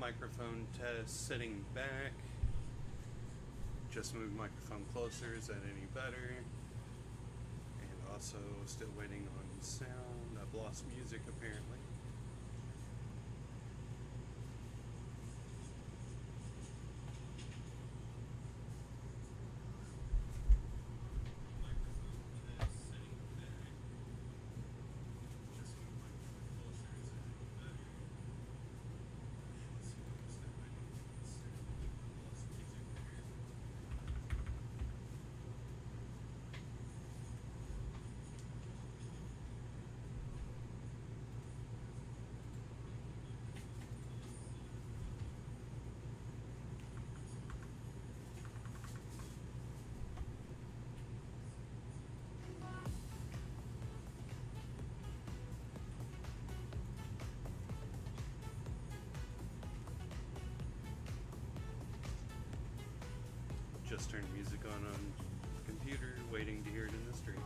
microphone test, sitting back. Just moved microphone closer. Is that any better? And also still waiting on sound. I've lost music apparently. Just turned music on the computer, waiting to hear it in the stream.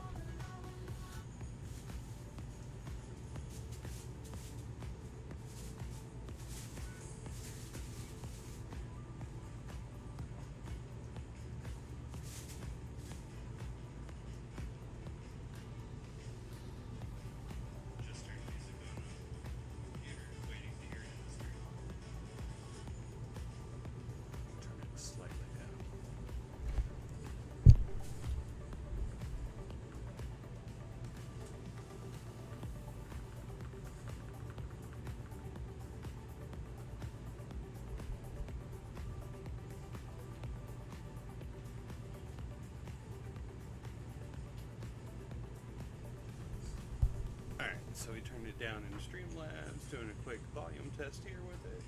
So we turned it down in Streamlabs, doing a quick volume test here with it.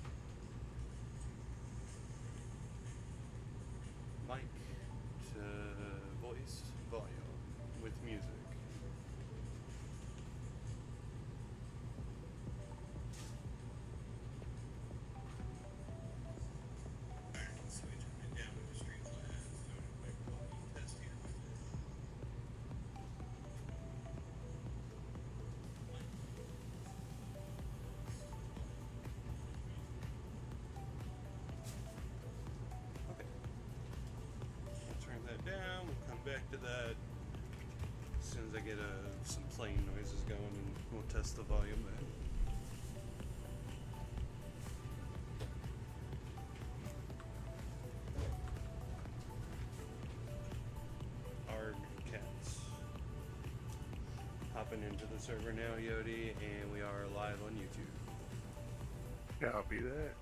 Mic to voice volume with music. So we turned it down in Streamlabs, doing a quick volume test here with it. Down, we'll come back to that as soon as I get some plane noises going, and we'll test the volume then. Arg cats. Hopping into the server now, Yodi, and we are live on YouTube. Copy that.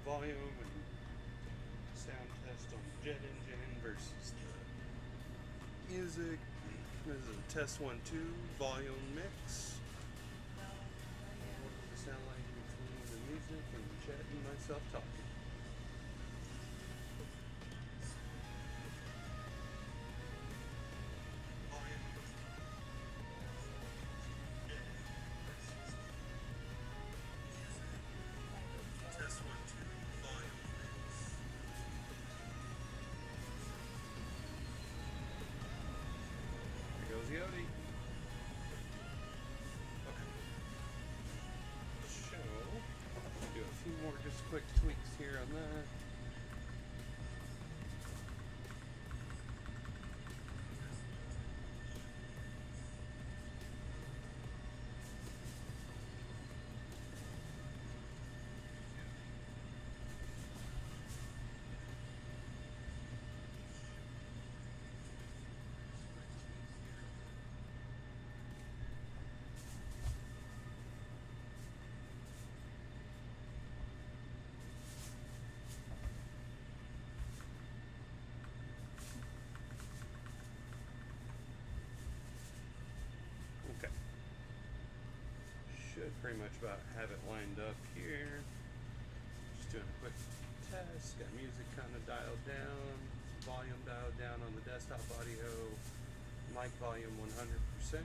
Volume and sound test on the jet engine versus the music. This is a test 1-2 volume mix. What does it sound like between music and Jet and myself talking. There goes Yodi. Okay. So, do a few more just quick tweaks here on that. Okay. Should pretty much about have it lined up here. Just doing a quick test. Got music kind of dialed down, volume dialed down on the desktop audio, mic volume 100%.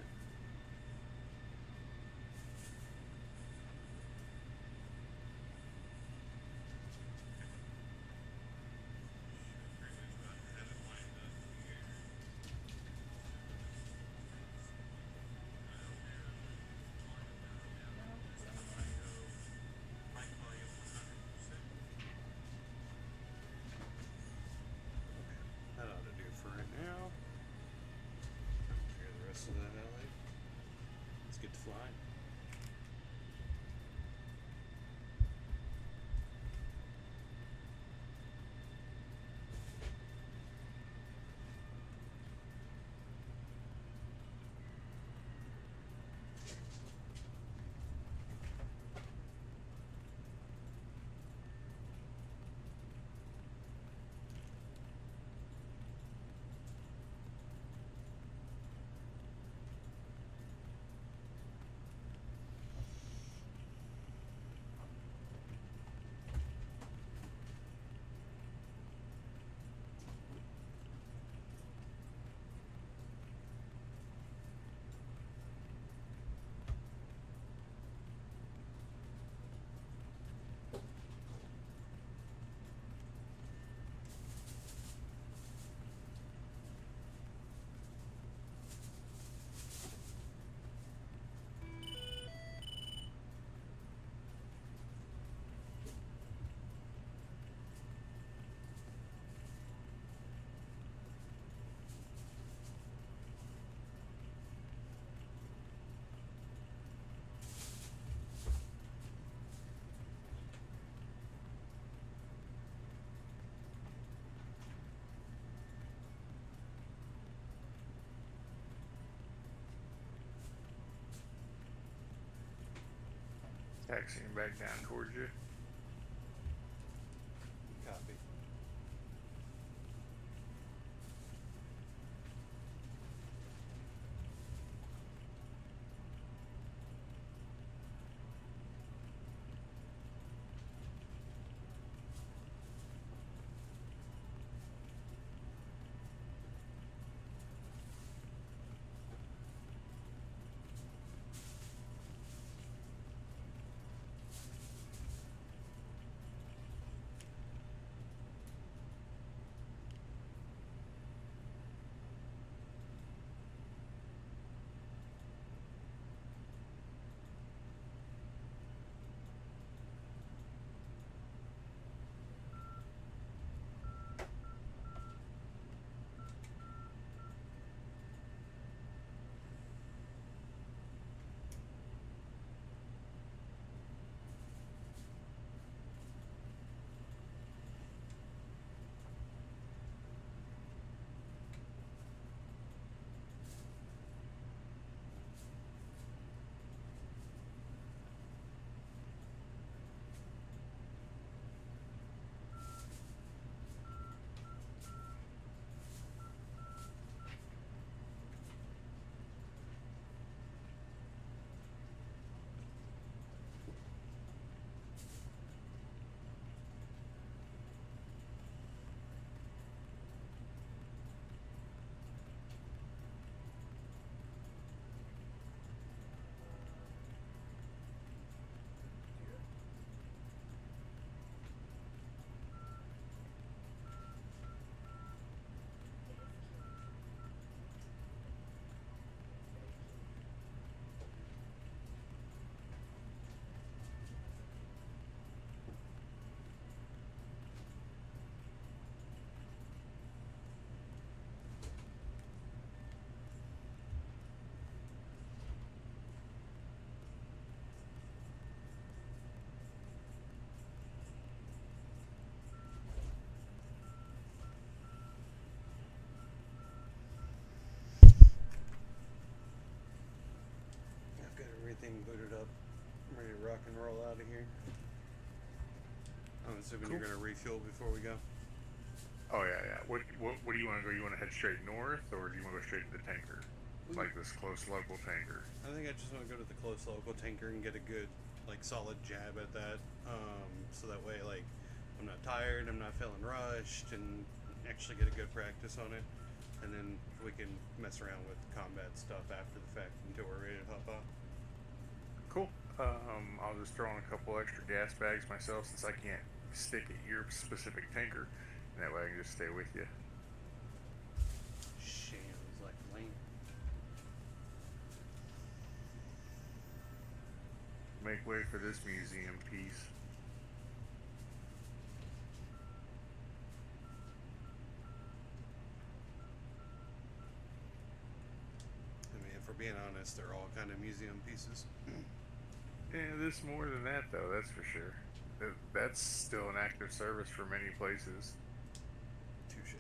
That ought to do for right now. Hear the rest of that LA. Let's get to flying. Taxiing back down towards you. Copy. out of here. I'm assuming Cool. you're gonna refuel before we go. Oh yeah. What do you want to go? You want to head straight north, or do you want to go straight to the tanker, like this close local tanker? I think I just want to go to the close local tanker and get a good, like, solid jab at that. So that way, like, I'm not tired, I'm not feeling rushed, and actually get a good practice on it. And then we can mess around with combat stuff after the fact until we're ready to hop out. Cool. I'll just throw in a couple extra gas bags myself since I can't stick at your specific tanker. And that way I can just stay with you. Sounds like a plan. Make way for this museum piece. I mean, if we're being honest, they're all kind of museum pieces. Yeah, this more than that though, that's for sure. That's still an active service for many places. Touche.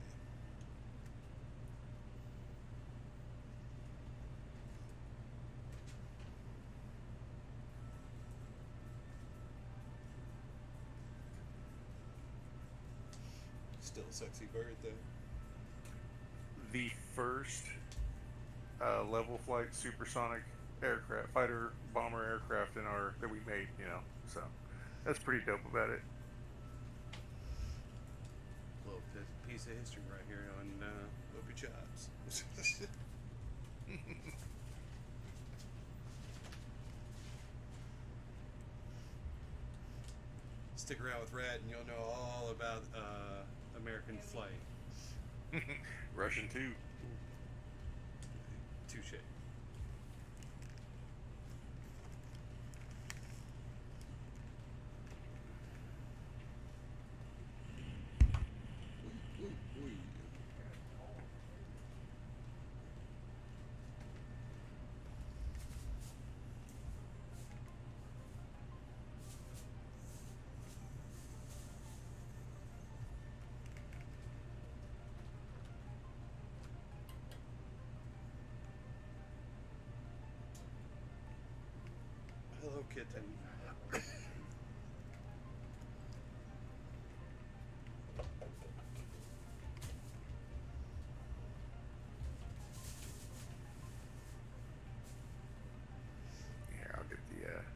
Still a sexy bird though. The first level flight supersonic aircraft, fighter bomber aircraft that we made, so that's pretty dope about it. Little piece of history right here on Opie Chops. Stick around with Rat and you'll know all about American flight. Russian too. Touche. Hello, kitten. Here, I'll get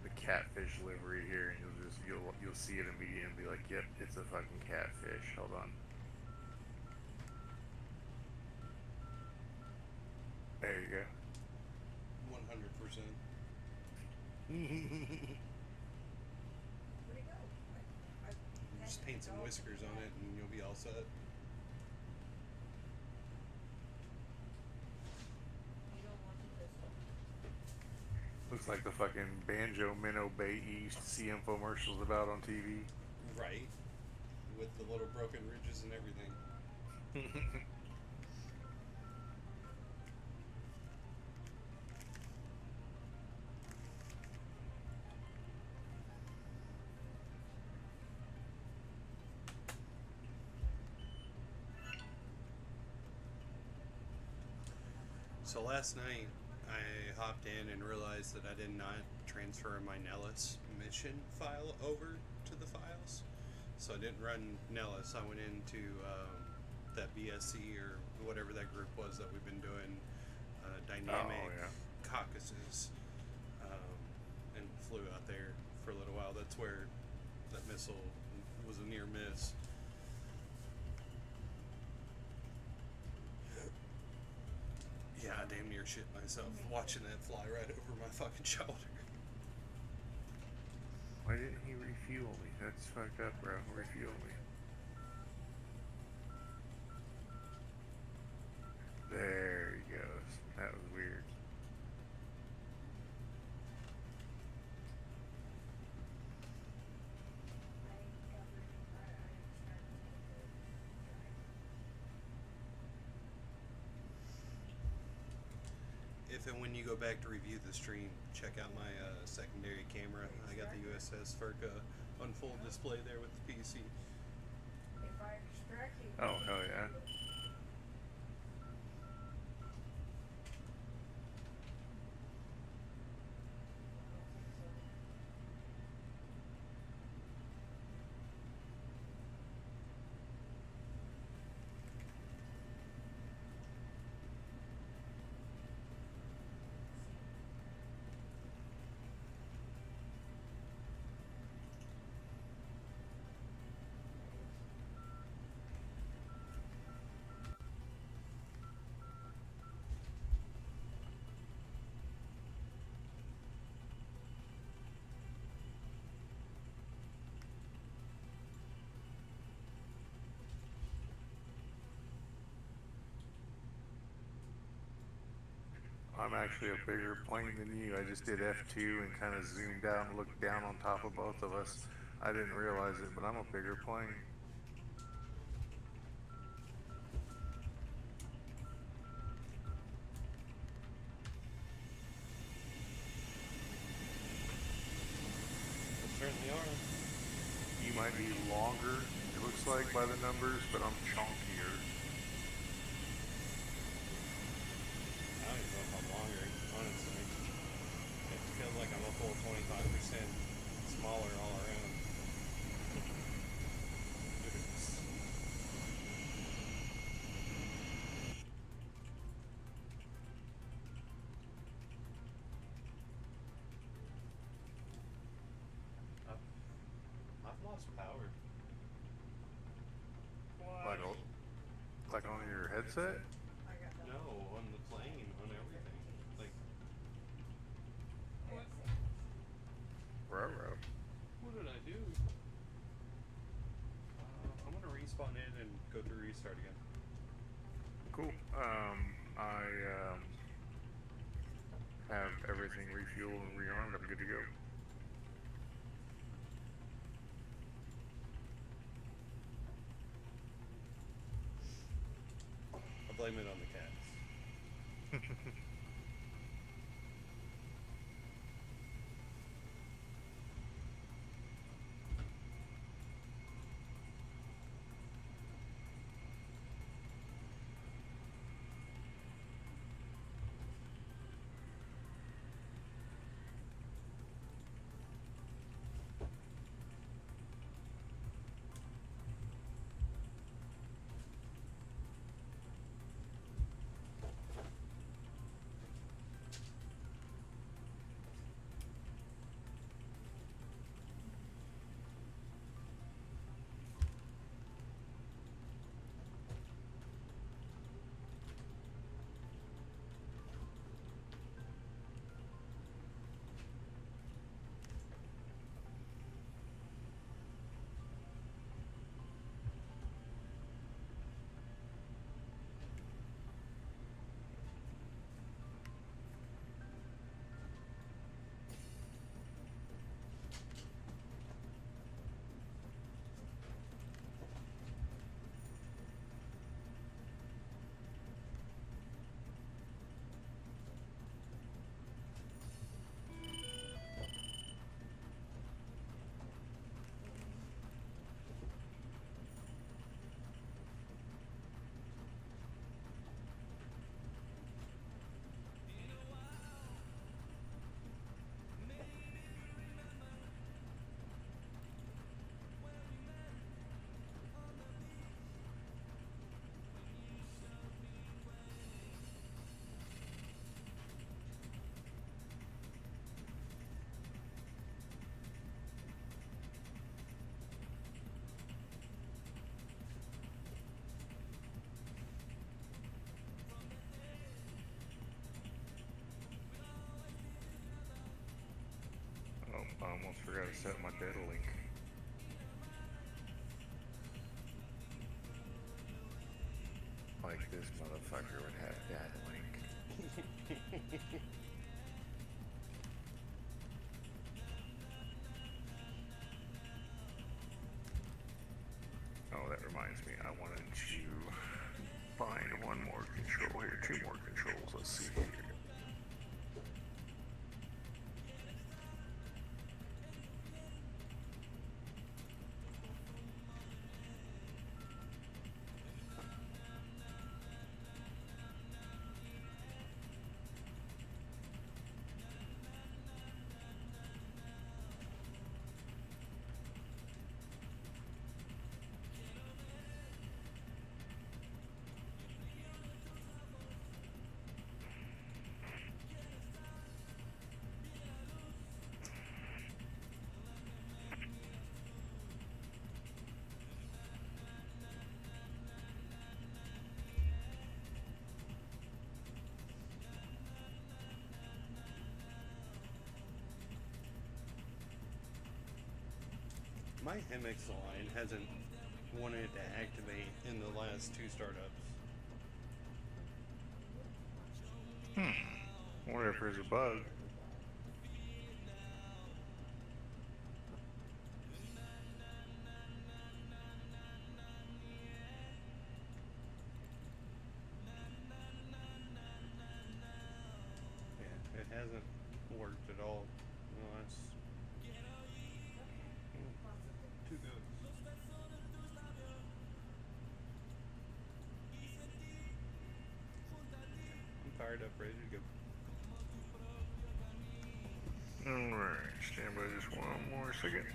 the catfish livery here, and you'll see it immediately and be like, "Yep, it's a fucking catfish." Hold on. There you go. 100%. Just paint some whiskers on it and you'll be all set. Looks like the fucking Banjo Minnow Bay East see infomercials about on TV. Right. With the little broken ridges and everything. So last night I hopped in and realized that I did not transfer my Nellis mission file over to the files. So I didn't run Nellis. I went into that BSC or whatever that group was that we've been doing dynamic caucuses and flew out there for a little while. That's where that missile was a near miss. Yeah, I damn near shit myself watching that fly right over my fucking shoulder. Why didn't he refuel me? That's fucked up, bro. Refuel me. There he goes. That was weird. If and when you go back to review the stream, check out my secondary camera. I got the USS Furka on full display there with the PC. Oh, hell yeah. I'm actually a bigger plane than you. I just did F2 and kind of zoomed out and looked down on top of both of us. I didn't realize it, but I'm a bigger plane. They certainly are. You might be longer, it looks like, by the numbers, but I'm chunkier. I don't even know if I'm longer, honestly. It feels like I'm a full 25% smaller all around. Goodness. I've lost power. Like on your headset? No, on the plane, on everything. Like, Ruh-roh. what did I do? I'm gonna respawn in and go through restart again. Cool. I have everything refueled and rearmed. I'm good to go. I blame it on the cats. Oh, I almost forgot to set my data link. Like this motherfucker would have data link. Oh, that reminds me, I wanted to find one more control here, two more controls. Let's see here. My MX line hasn't wanted to activate in the last two startups. if there's a bug. Yeah, it hasn't worked at all in the last two goes. I'm fired up, ready to go. Alright, stand by just one more second.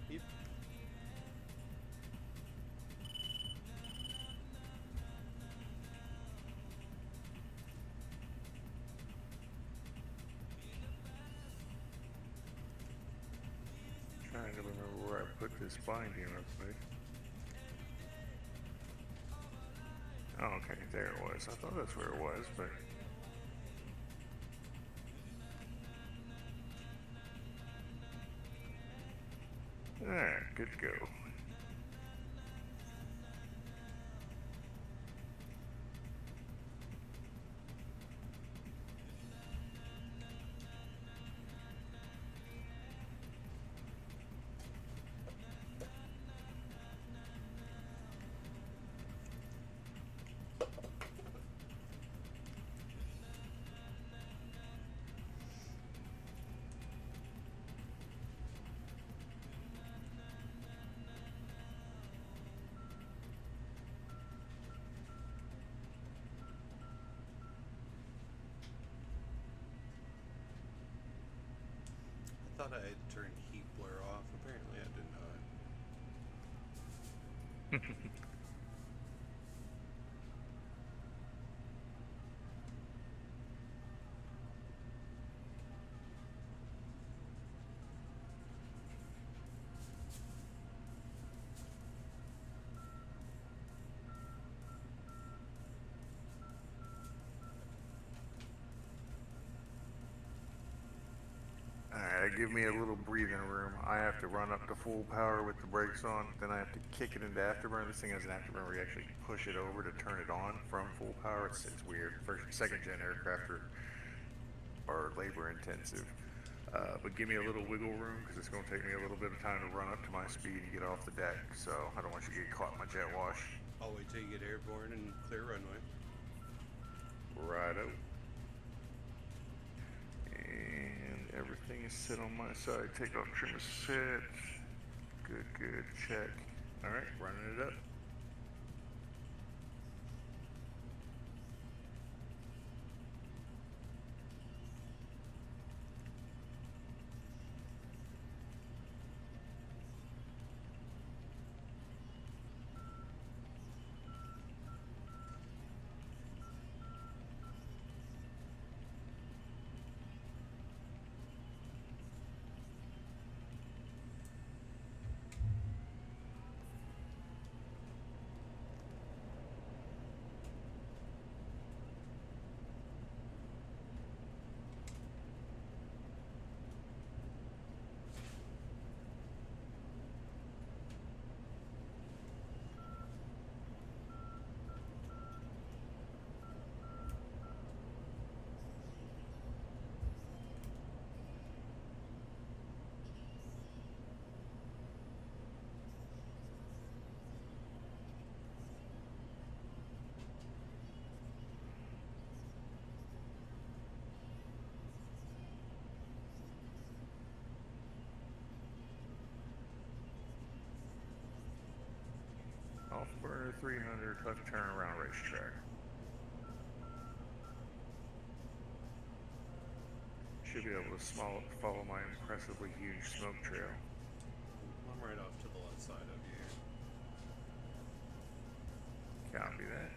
Yep. Trying to remember where I put this binding real quick. Oh, okay, there it was. I thought that's where it was, but alright, good to go. I thought I had turned heat blur off. Apparently, I did not. Alright, give me a little breathing room. I have to run up to full power with the brakes on, then I have to kick it into afterburner. This thing has an afterburner where you actually push it over to turn it on from full power. It's weird. Second gen aircraft are labor intensive. But give me a little wiggle room because it's going to take me a little bit of time to run up to my speed and get off the deck. So I don't want you to get caught in my jet wash. I'll wait till you get airborne and clear runway. Righto. And everything is set on my side. Take off trim is set. Good, check. Alright, running it up. Off burner 300, left turn around racetrack. Should be able to follow my impressively huge smoke trail. I'm right off to the left side of you. Copy that.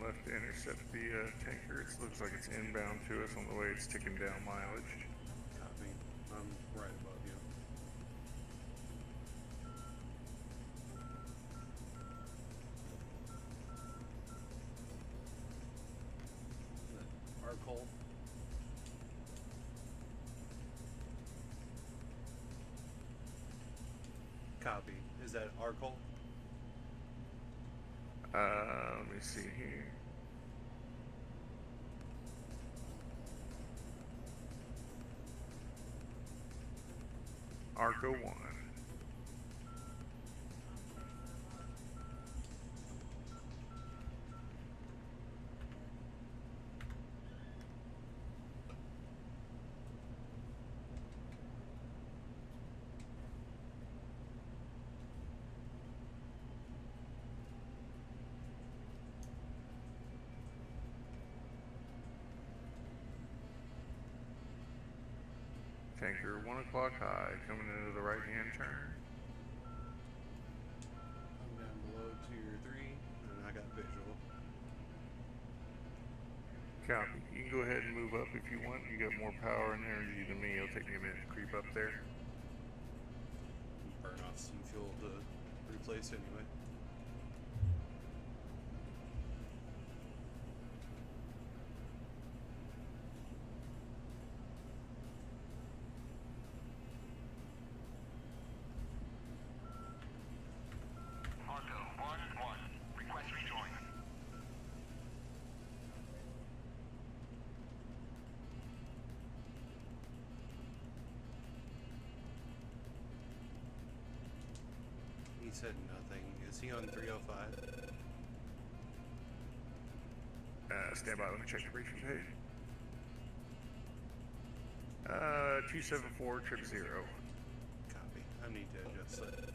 left to intercept the tanker. It looks like it's inbound to us on the way. It's ticking down mileage. Copy. I'm right above you. Arcole. Copy. Is that Arcole? Let me see here. Arco 1. Tanker 1 o'clock high, coming into the right-hand turn. I'm down below tier 3, and I got visual. Copy. You can go ahead and move up if you want. You got more power and energy than me. It'll take me a minute to creep up there. Burn off some fuel to replace anyway. He said nothing. Is he on 305? Stand by. Let me check the briefing page. 274-000. Copy. I need to adjust that.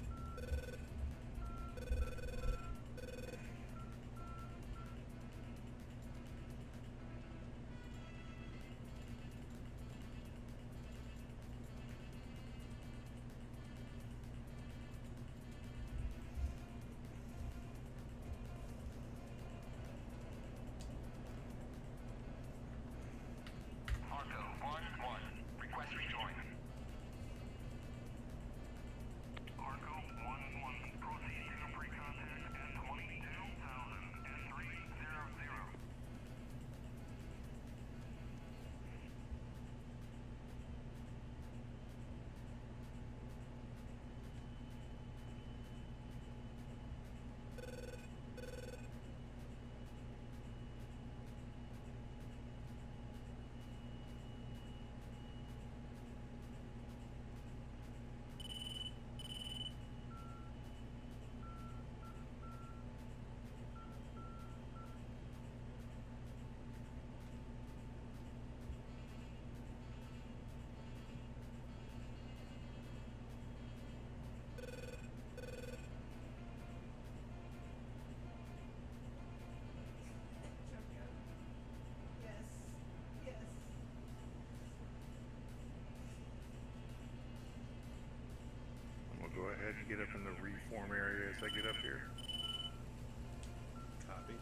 Go ahead and get up in the reform area as I get up here. Copy.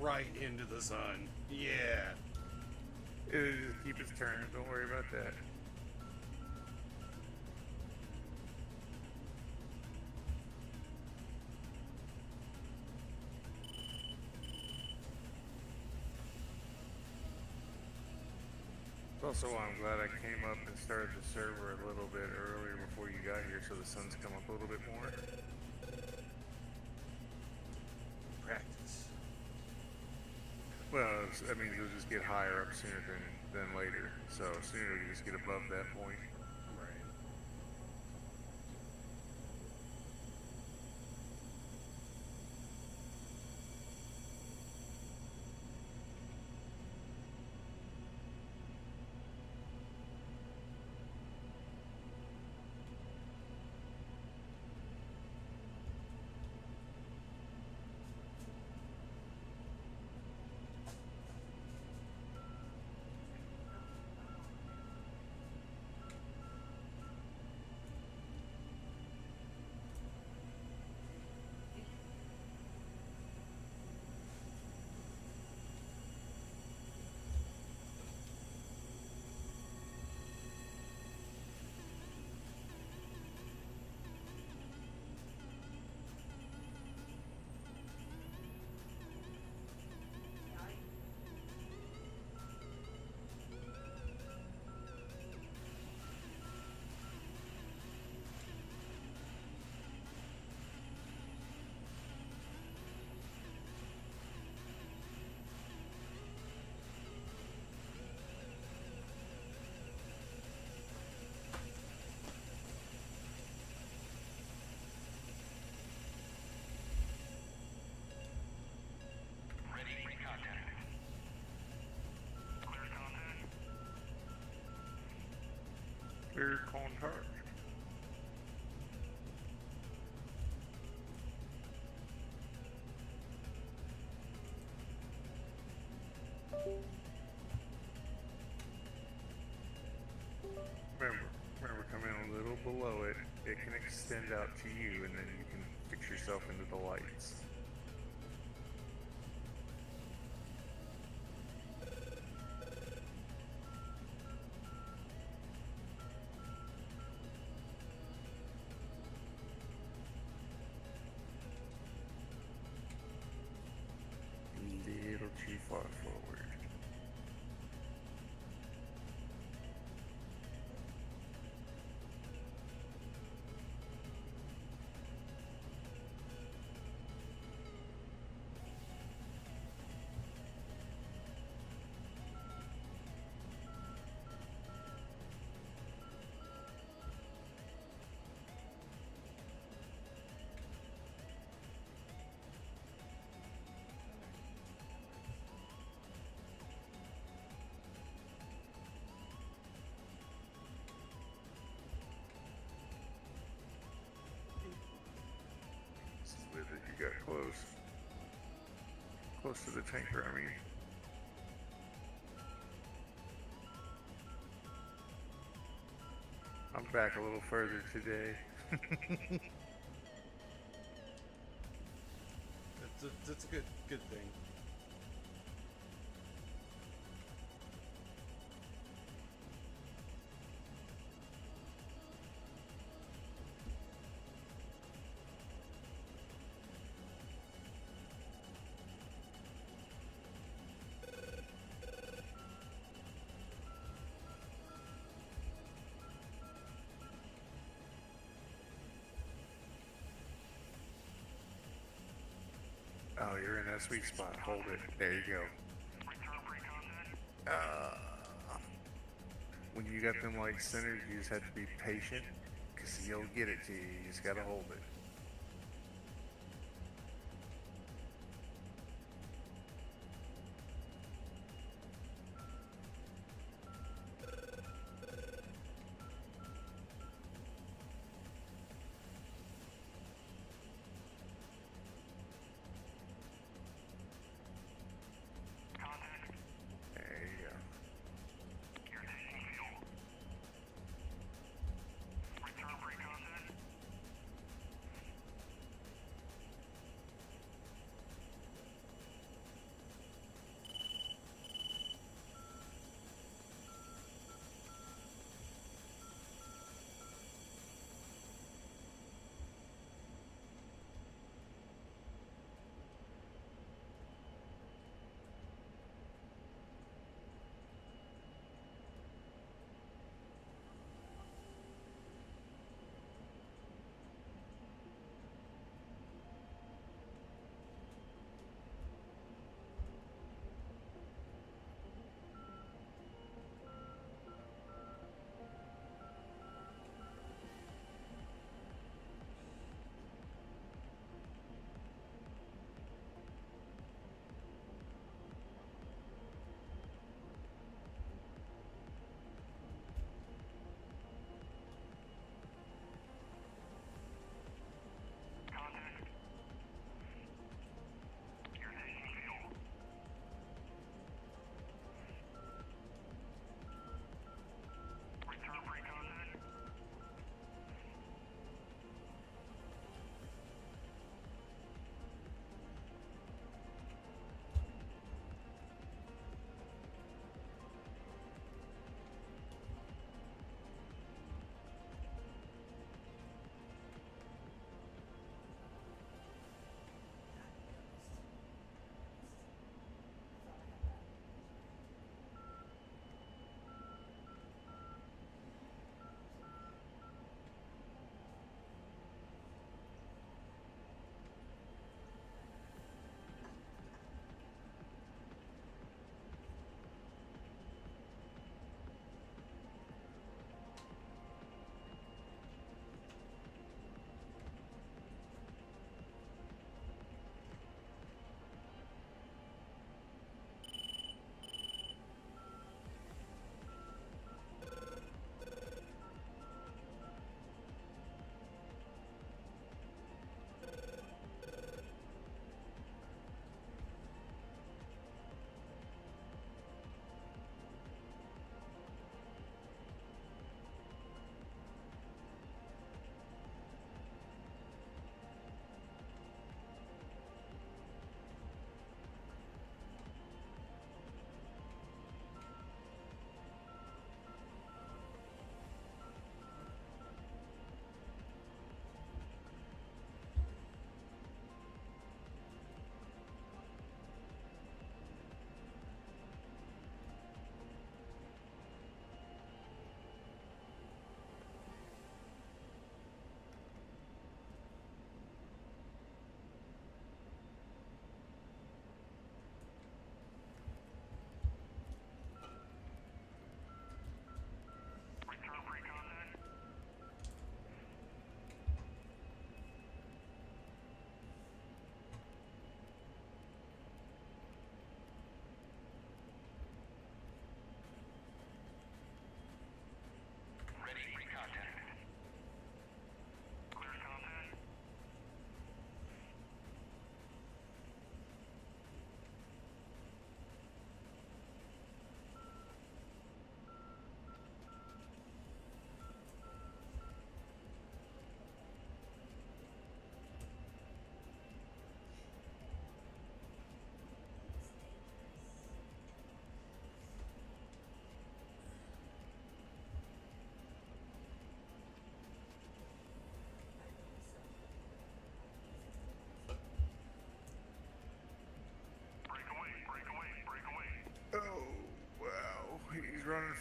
right into the sun. Yeah. It'll just keep its turn. Don't worry about that. Also, I'm glad I came up and started the server a little bit earlier before you got here, so the sun's come up a little bit more. Practice. Well, that means you'll just get higher up sooner than later. So sooner you just get above that point. Right. Clear contact. Remember, come in a little below it. It can extend out to you, and then you can fix yourself into the lights. Little too far forward. With it, you got close to the tanker. I mean, I'm back a little further today. That's a good thing. Oh, you're in that sweet spot. Hold it. There you go. When you got them like centered, you just have to be patient, because he'll get it to you. You just gotta hold it. There you go.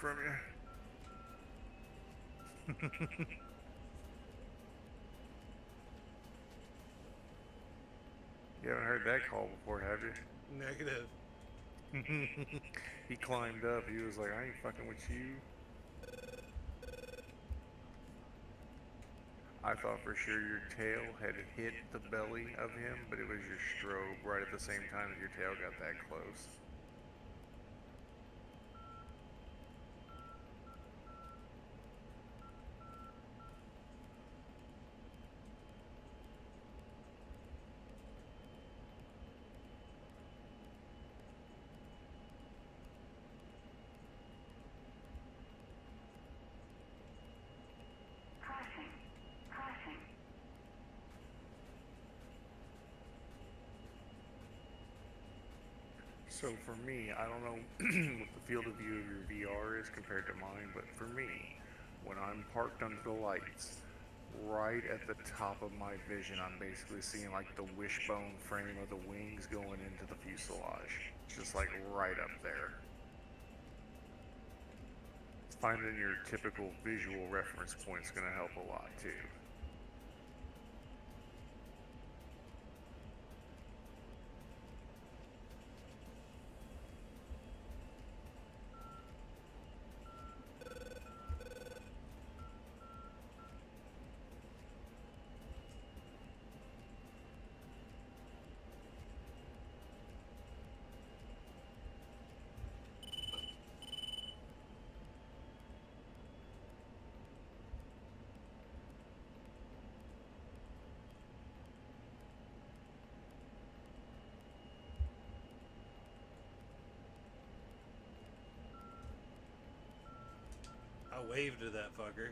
from you. You haven't heard that call before, have you? Negative. He climbed up. He was like, I ain't fucking with you. I thought for sure your tail had hit the belly of him, but it was your strobe right at the same time that your tail got that close. So for me, I don't know what the field of view of your VR is compared to mine, but for me, when I'm parked under the lights, right at the top of my vision, I'm basically seeing like the wishbone frame of the wings going into the fuselage. Just like right up there. Finding your typical visual reference point is going to help a lot too. I waved to that fucker.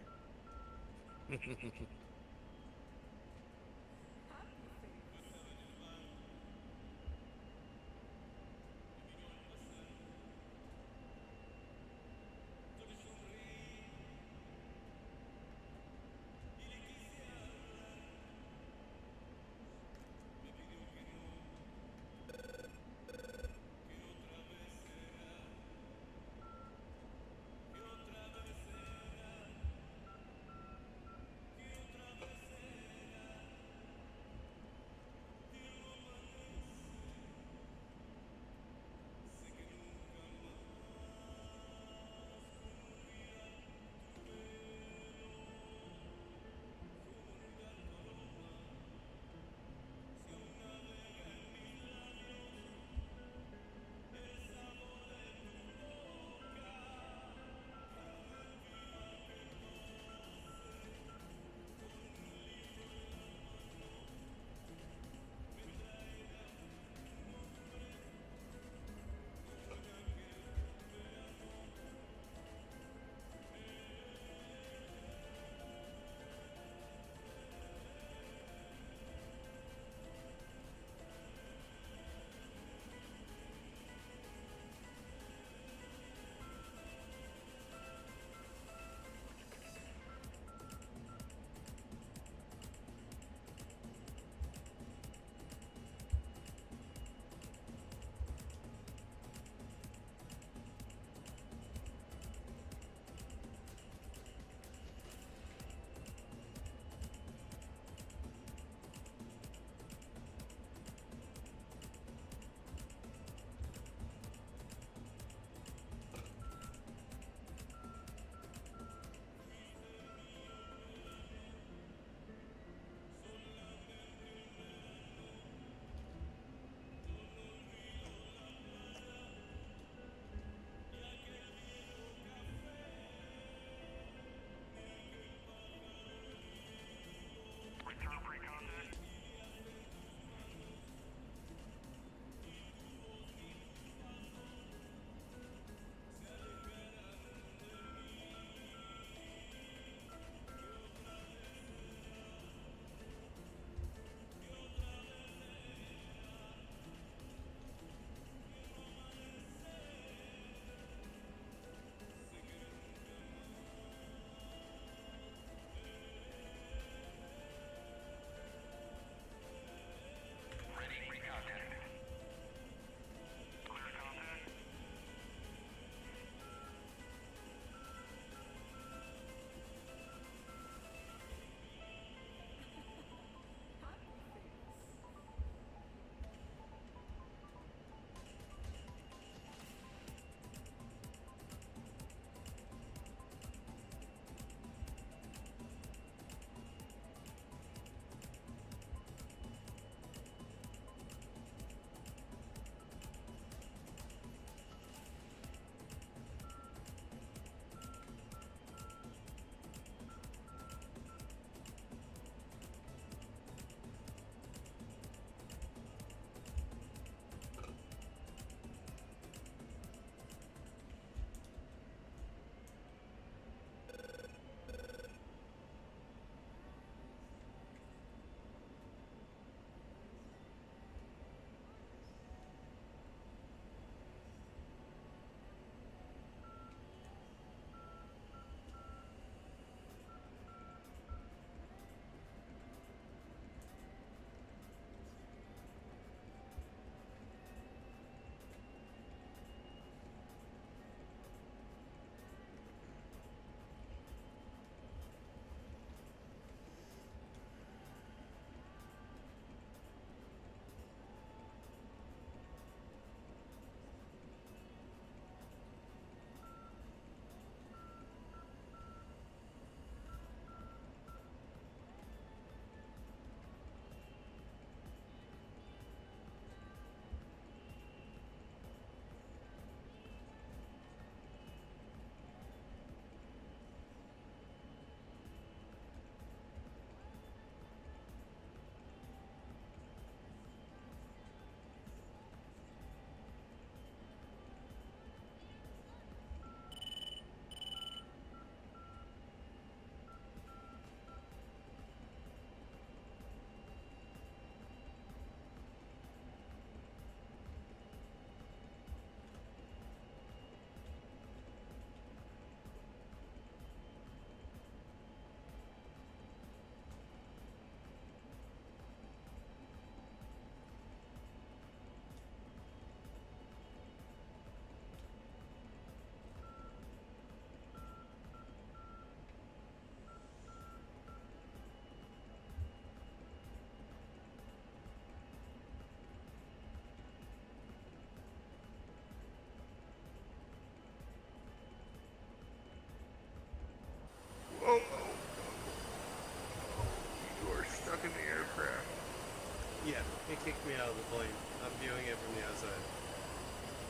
It kicked me out of the plane. I'm viewing it from the outside.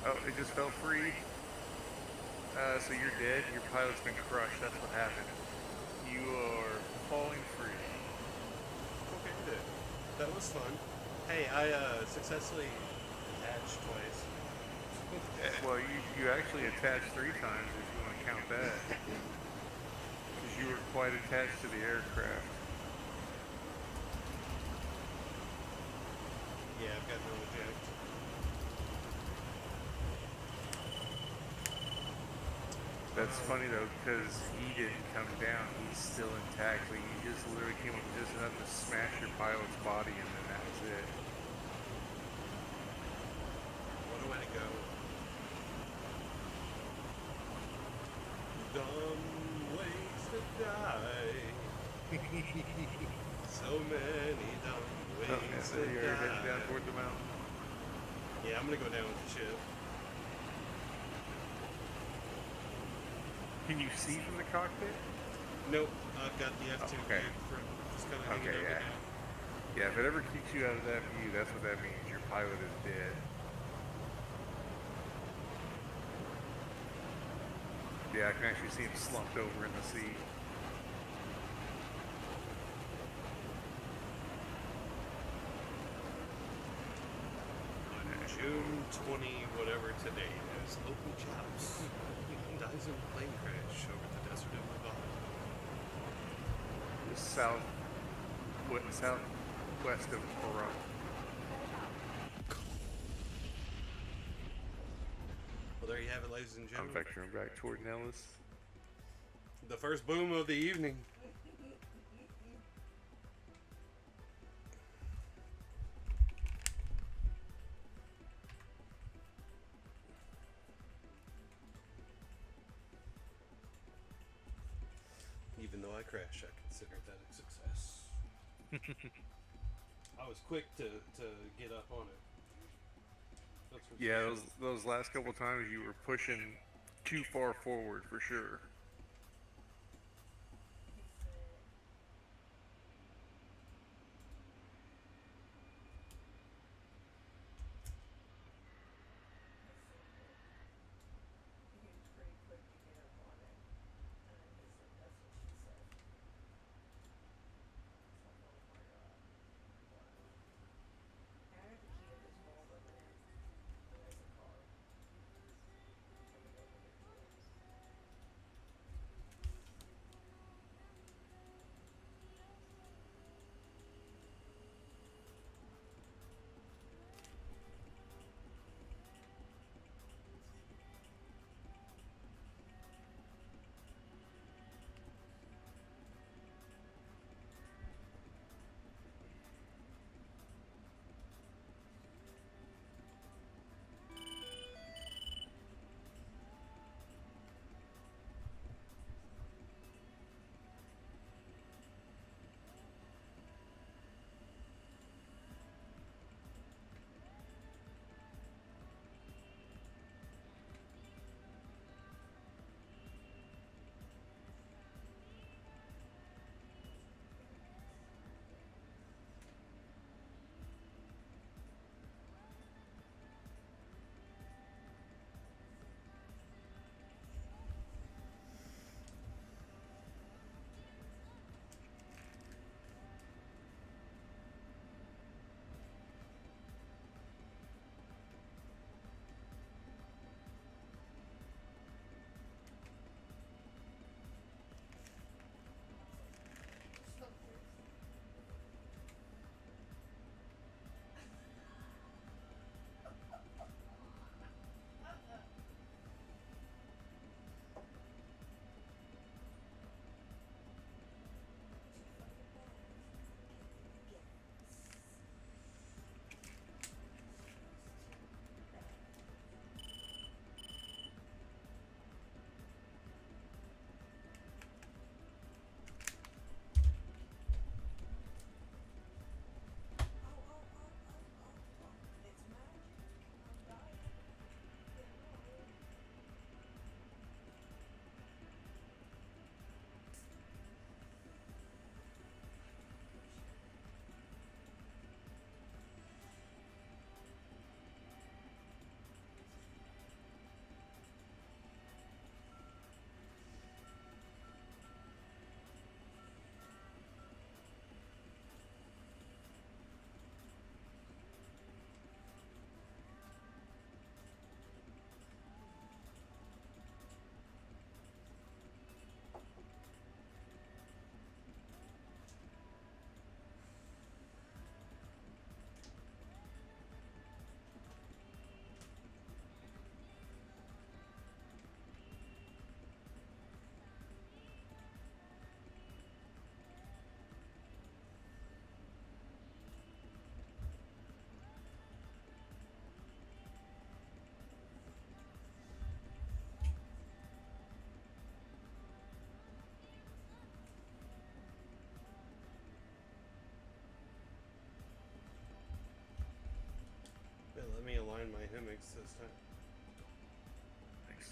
Oh, it just fell free. So you're dead. Your pilot's been crushed. That's what happened. You are falling free. Okay, dude. That was fun. Hey, I successfully attached twice. Well, you actually attached 3 times if you want to count that. Because you were quite attached to the aircraft. Yeah, I've got no eject. That's funny though, because he didn't come down. He's still intact. Like, he just literally came up just enough to smash your pilot's body, and then that was it. What a way to go. Dumb ways to die. So many dumb ways Oh, yeah, so to you're heading die. down toward the mountain. Yeah, I'm gonna go down with the ship. Can you see from the cockpit? Nope, I've got the F2 Okay. gig for just kind of hanging Okay, over yeah. now. Yeah, if it ever kicks you out of that view, that's what that means. Your pilot is dead. Yeah, I can actually see him slumped over in the seat. June 20, whatever today is. Open chops. Dies in plane crash over the desert of Nevada. Just southwest of Pahrump. Well, there you have it, ladies and I'm gentlemen. vectoring back toward Nellis. The first boom of the evening. Even though I crashed, I considered that a success. I was quick to get up on it. That's what Yeah, you those last couple times you were pushing too far forward for sure. mimics this time. Thanks.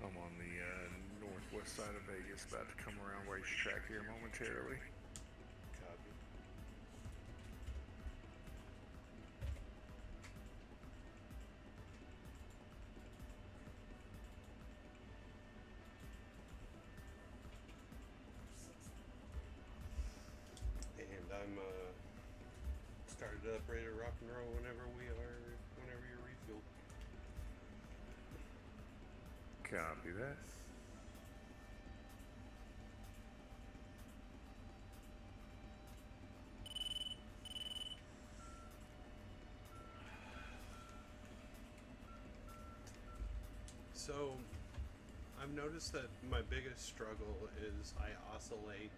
I'm on the northwest side of Vegas, about to come around racetrack here momentarily. Copy. And I'm started up, ready to rock and roll whenever you're refueled. Copy that. So, I've noticed that my biggest struggle is I oscillate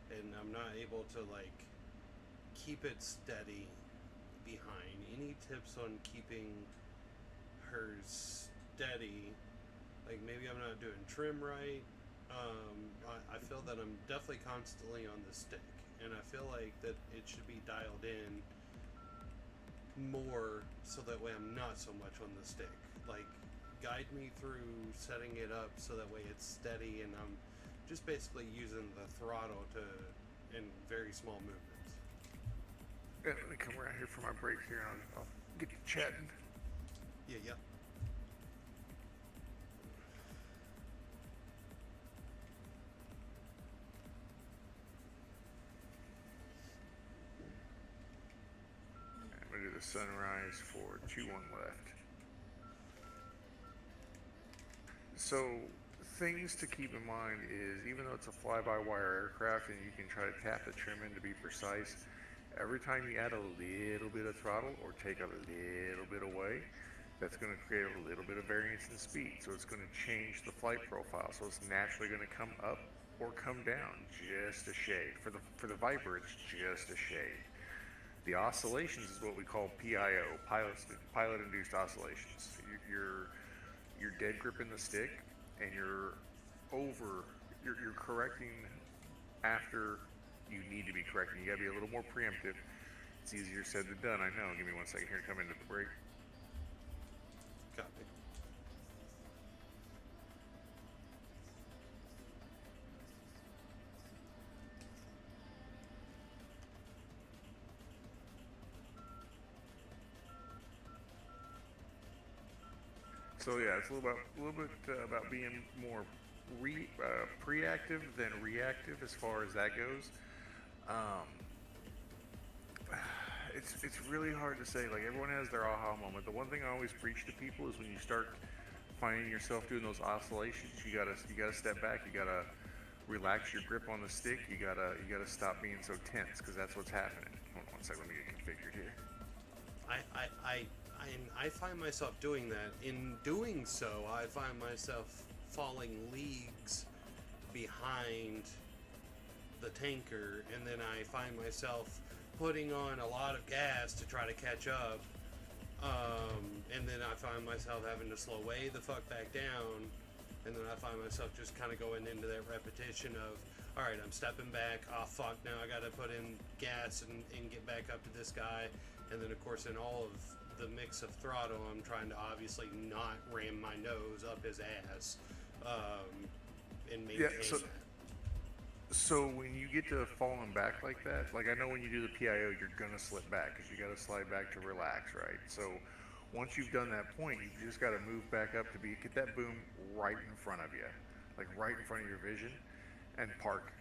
and I'm not able to like keep it steady behind. Any tips on keeping her steady? Like maybe I'm not doing trim right. I feel that I'm definitely constantly on the stick, and I feel like that it should be dialed in more so that way I'm not so much on the stick. Like guide me through setting it up so that way it's steady and I'm just basically using the throttle in very small movements. Yeah, let me come around here for my break here and I'll get you chatting. Yeah. I'm going to do the sunrise for 2-1 left. So, things to keep in mind is, even though it's a fly-by-wire aircraft and you can try to tap the trim in to be precise, every time you add a little bit of throttle or take a little bit away, that's going to create a little bit of variance in speed. So it's going to change the flight profile. So it's naturally going to come up or come down just a shade. For the Viper, it's just a shade. The oscillations is what we call PIO, pilot-induced oscillations. You're dead gripping the stick, and you're correcting after you need to be correcting. You gotta be a little more preemptive. It's easier said than done, I know. Give me 1 second here to come into the break. Copy. So yeah, it's a little bit about being more preactive than reactive as far as that goes. It's really hard to say. Like, everyone has their aha moment. The one thing I always preach to people is when you start finding yourself doing those oscillations, you gotta step back. You gotta relax your grip on the stick. You gotta stop being so tense, because that's what's happening. Hold on 1 second. Let me get configured here. I find myself doing that. In doing so, I find myself falling leagues behind the tanker, and then I find myself putting on a lot of gas to try to catch up, and then I find myself having to slow way the fuck back down, and then I find myself just kind of going into that repetition of, alright, I'm stepping back, oh fuck, now I gotta put in gas and get back up to this guy, and then of course in all of the mix of throttle, I'm trying to obviously not ram my nose up his ass, and maintain that. So when you get to falling back like that, like, I know when you do the PIO, you're gonna slip back because you gotta slide back to relax, right? So once you've done that point, you just gotta move back up to get that boom right in front of you, like right in front of your vision, and park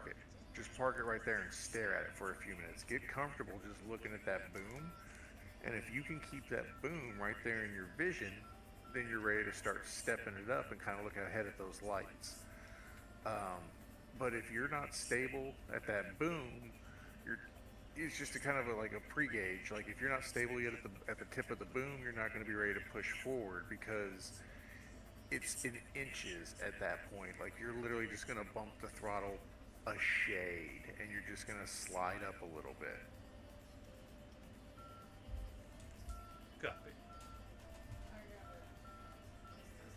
it. Just park it right there and stare at it for a few minutes. Get comfortable just looking at that boom, and if you can keep that boom right there in your vision, then you're ready to start stepping it up and kind of look ahead at those lights. But if you're not stable at that boom, it's just like a pre-gauge. Like, if you're not stable yet at the tip of the boom, you're not going to be ready to push forward, because it's in inches at that point. Like, you're literally just going to bump the throttle a shade, and you're just gonna slide up a little bit. Copy.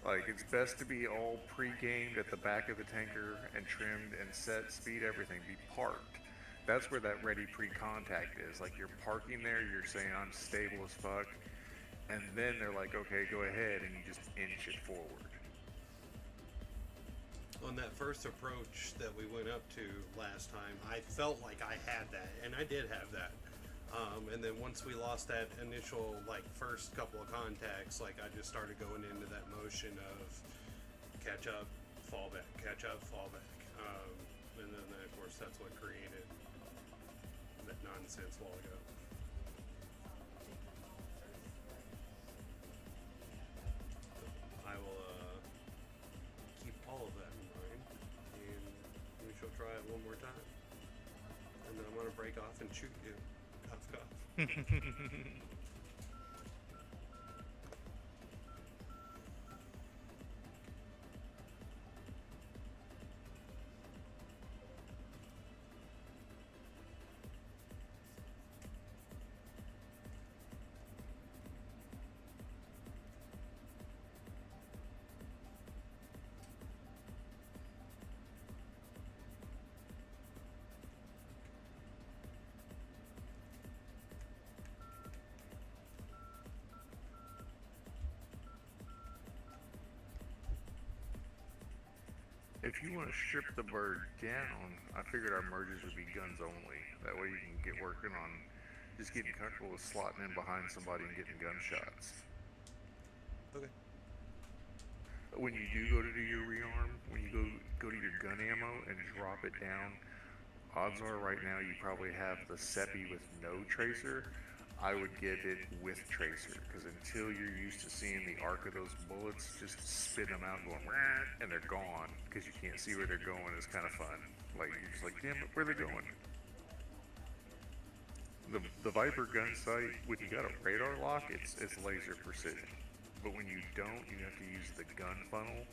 Like, it's best to be all pre-gamed at the back of the tanker and trimmed and set, speed, everything, be parked. That's where that ready pre-contact is. Like, you're parking there, you're saying, I'm stable as fuck, and then they're like, okay, go ahead, and you just inch it forward. On that first approach that we went up to last time, I felt like I had that, and I did have that. And then once we lost that initial, like, first couple of contacts, like, I just started going into that motion of catch up, fall back, catch up, fall back. And then, of course, that's what created that nonsense while ago. I will keep all of that in mind, and we shall try it one more time. And then I'm going to break off and shoot you. Cough, cough. If you want to strip the bird down, I figured our merges would be guns only. That way you can get working on just getting comfortable with slotting in behind somebody and getting gunshots. Okay. When you do go to do your rearm, when you go to your gun ammo and drop it down, odds are right now you probably have the SEPI with no tracer. I would get it with tracer, because until you're used to seeing the arc of those bullets, just spitting them out going, "Wah," and they're gone, because you can't see where they're going is kind of fun. Like, you're just like, damn it, where are they going? The Viper gun sight, when you got a radar lock, it's laser precision. But when you don't, you have to use the gun funnel,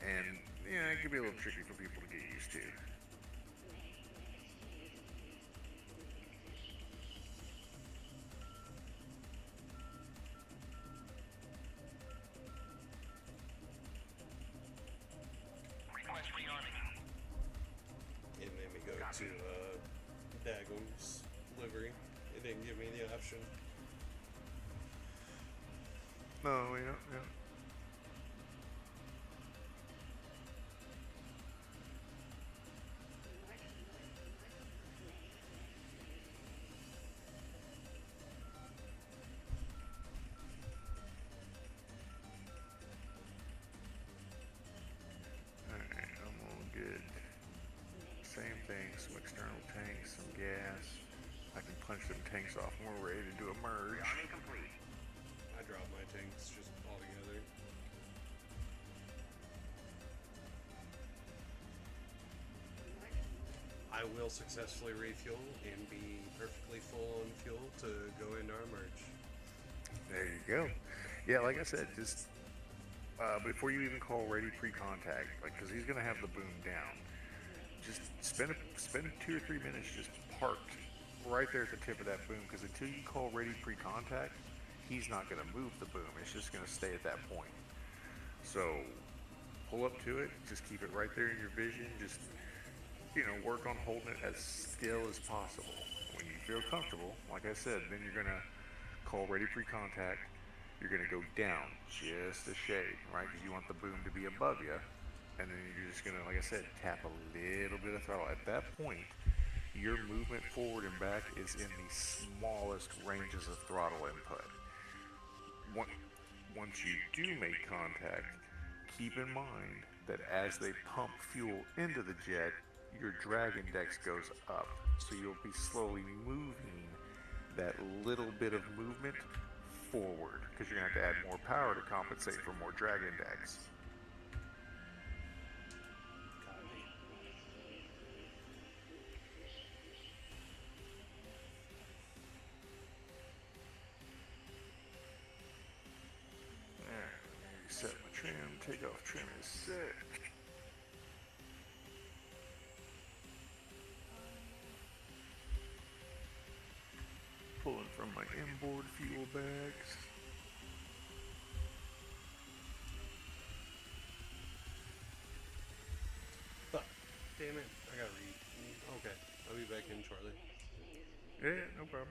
and yeah, it can be a little tricky for people to get used to. It made me go to Dagum's livery. It didn't give me the option. Oh, yeah, yeah. Alright, I'm gonna get same thing, some external tanks, some gas. I can punch them tanks off when we're ready to do a merge. I dropped my tanks just altogether. I will successfully refuel and be perfectly full on fuel to go into our merge. There you go. Yeah, like I said, just before you even call ready pre-contact, like, because he's gonna have the boom down. Just spend 2 or 3 minutes just parked right there at the tip of that boom, because until you call ready pre-contact, he's not gonna move the boom. It's just gonna stay at that point. So pull up to it, just keep it right there in your vision. Just, you know, work on holding it as still as possible. When you feel comfortable, like I said, then you're gonna call ready pre-contact. You're gonna go down just a shade, right? Because you want the boom to be above you, and then you're just gonna, like I said, tap a little bit of throttle. At that point, your movement forward and back is in the smallest ranges of throttle input. Once you do make contact, keep in mind that as they pump fuel into the jet, your drag index goes up. So you'll be slowly moving that little bit of movement forward, because you're going to have to add more power to compensate for more drag index. Set my trim, take off trim is set. from my inboard fuel bags. Fuck. Damn it. I gotta read. Okay. I'll be back in shortly. Yeah, no problem.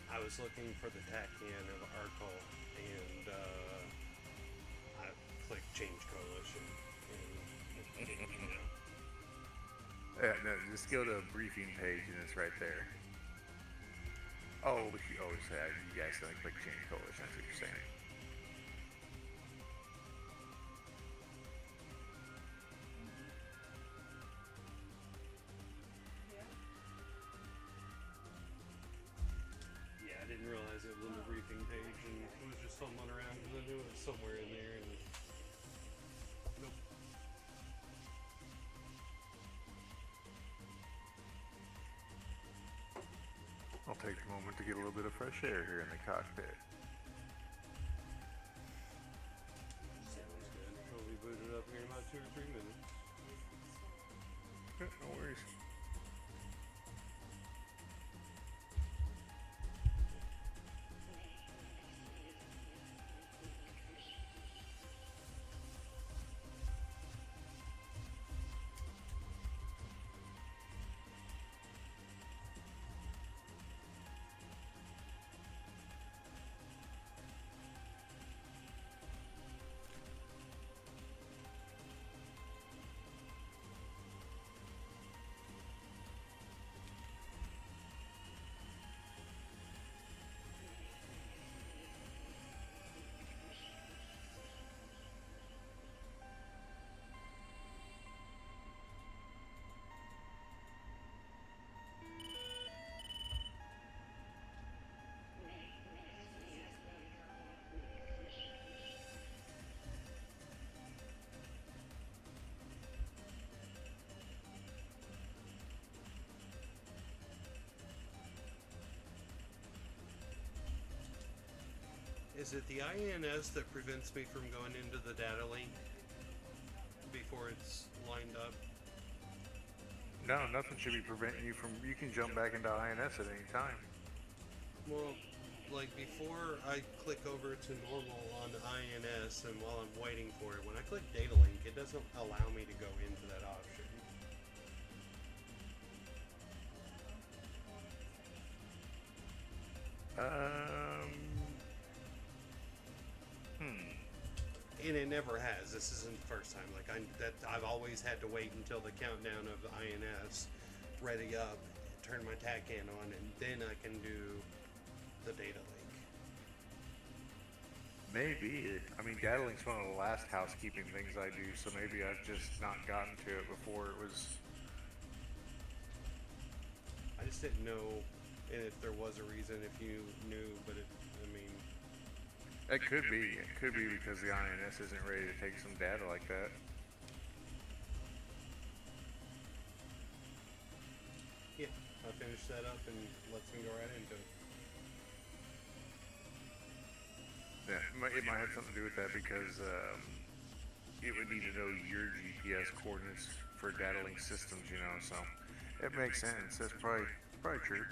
I was looking for the tack can of Arkle, and I clicked change coalition, and you know. Yeah, no, just go to a briefing page and it's right there. Oh, but you always have, you guys gonna click change coalition, that's what you're saying. Yeah, I didn't realize it was on the briefing page, and it was just fumbling around because I knew it was somewhere in there, and nope. I'll take a moment to get a little bit of fresh air here in the cockpit. Sounds good. We'll be booted up here in about 2 or 3 minutes. Yeah, no worries. Is it the INS that prevents me from going into the data link before it's lined up? No, nothing should be preventing you from, you can jump back into INS at any time. Well, like before I click over to normal on INS, and while I'm waiting for it, when I click data link, it doesn't allow me to go into that option. And it never has. This isn't the first time. Like I've always had to wait until the countdown of the INS ready up, turn my TAC can on, and then I can do the data link. Maybe. I mean, data link's one of the last housekeeping things I do, so maybe I've just not gotten to it before it was. I just didn't know, and if there was a reason, if you knew, but I mean. It could be. It could be because the INS isn't ready to take some data like that. Yeah, I'll finish that up and lets me go right into it. Yeah, it might have something to do with that because it would need to know your GPS coordinates for data link systems, you know, so it makes sense. That's probably true.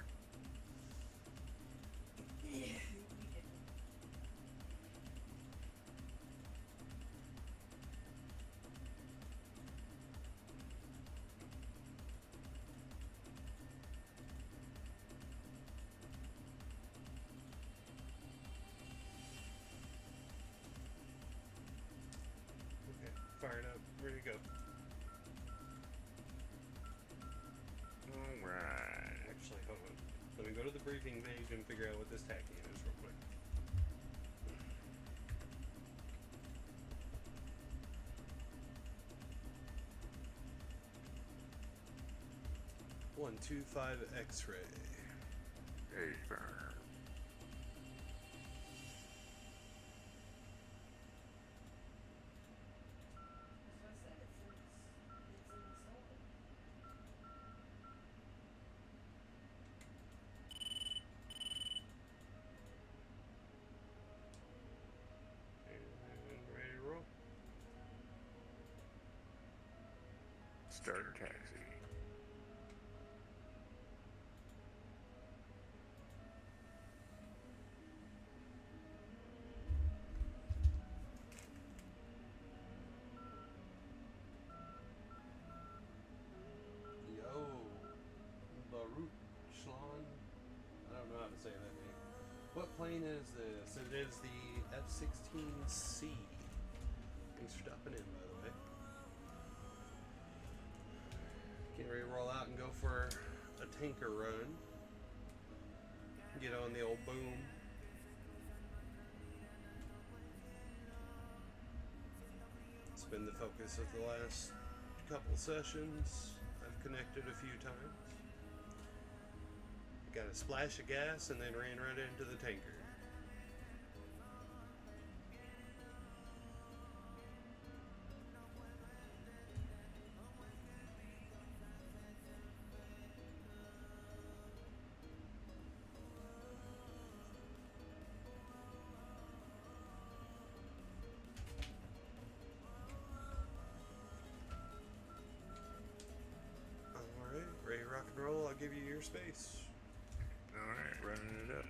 Fired up, ready to go. Alright. Actually, hold on. Let me go to the briefing page and figure out what this TAC can is real quick. One, 2, 5 X-ray. Affirm. Start taxi. Yo, Baruch Schlan. I don't know how to say that name. What plane is this? It is the F-16C. Thanks for stopping in, by the way. Getting ready to roll out and go for a tanker run. Get on the old boom. It's been the focus of the last couple sessions. I've connected a few times. Got a splash of gas and then ran right into the tanker. Alright, ready to rock and roll, I'll give you your space. Alright, running it up.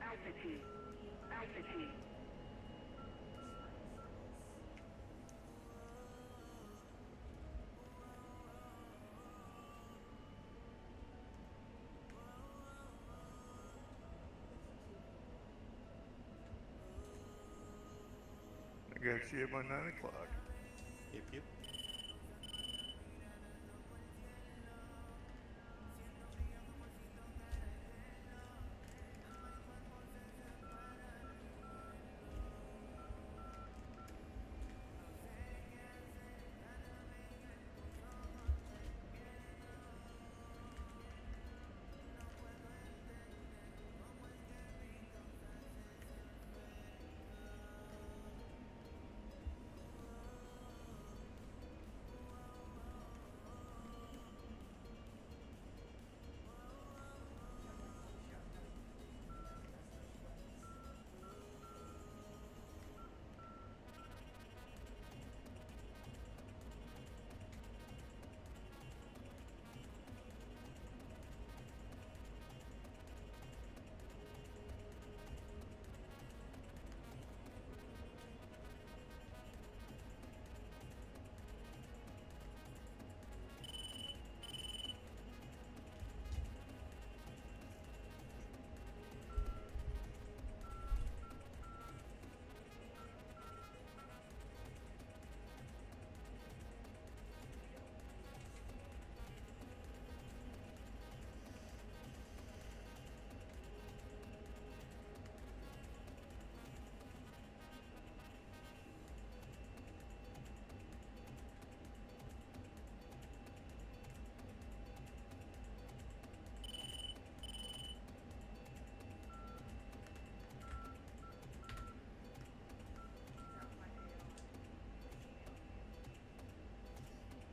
Altitude. Altitude. I got you by 9 o'clock. Yep, yep.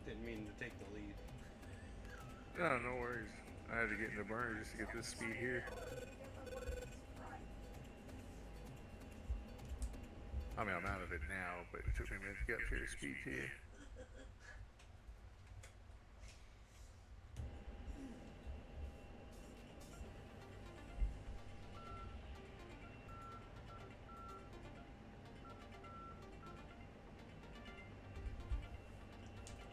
Didn't mean to take the lead. No, no worries. I had to get in the burner just to get this speed here. I mean, I'm out of it now, but it took me a minute to get up to your speed here.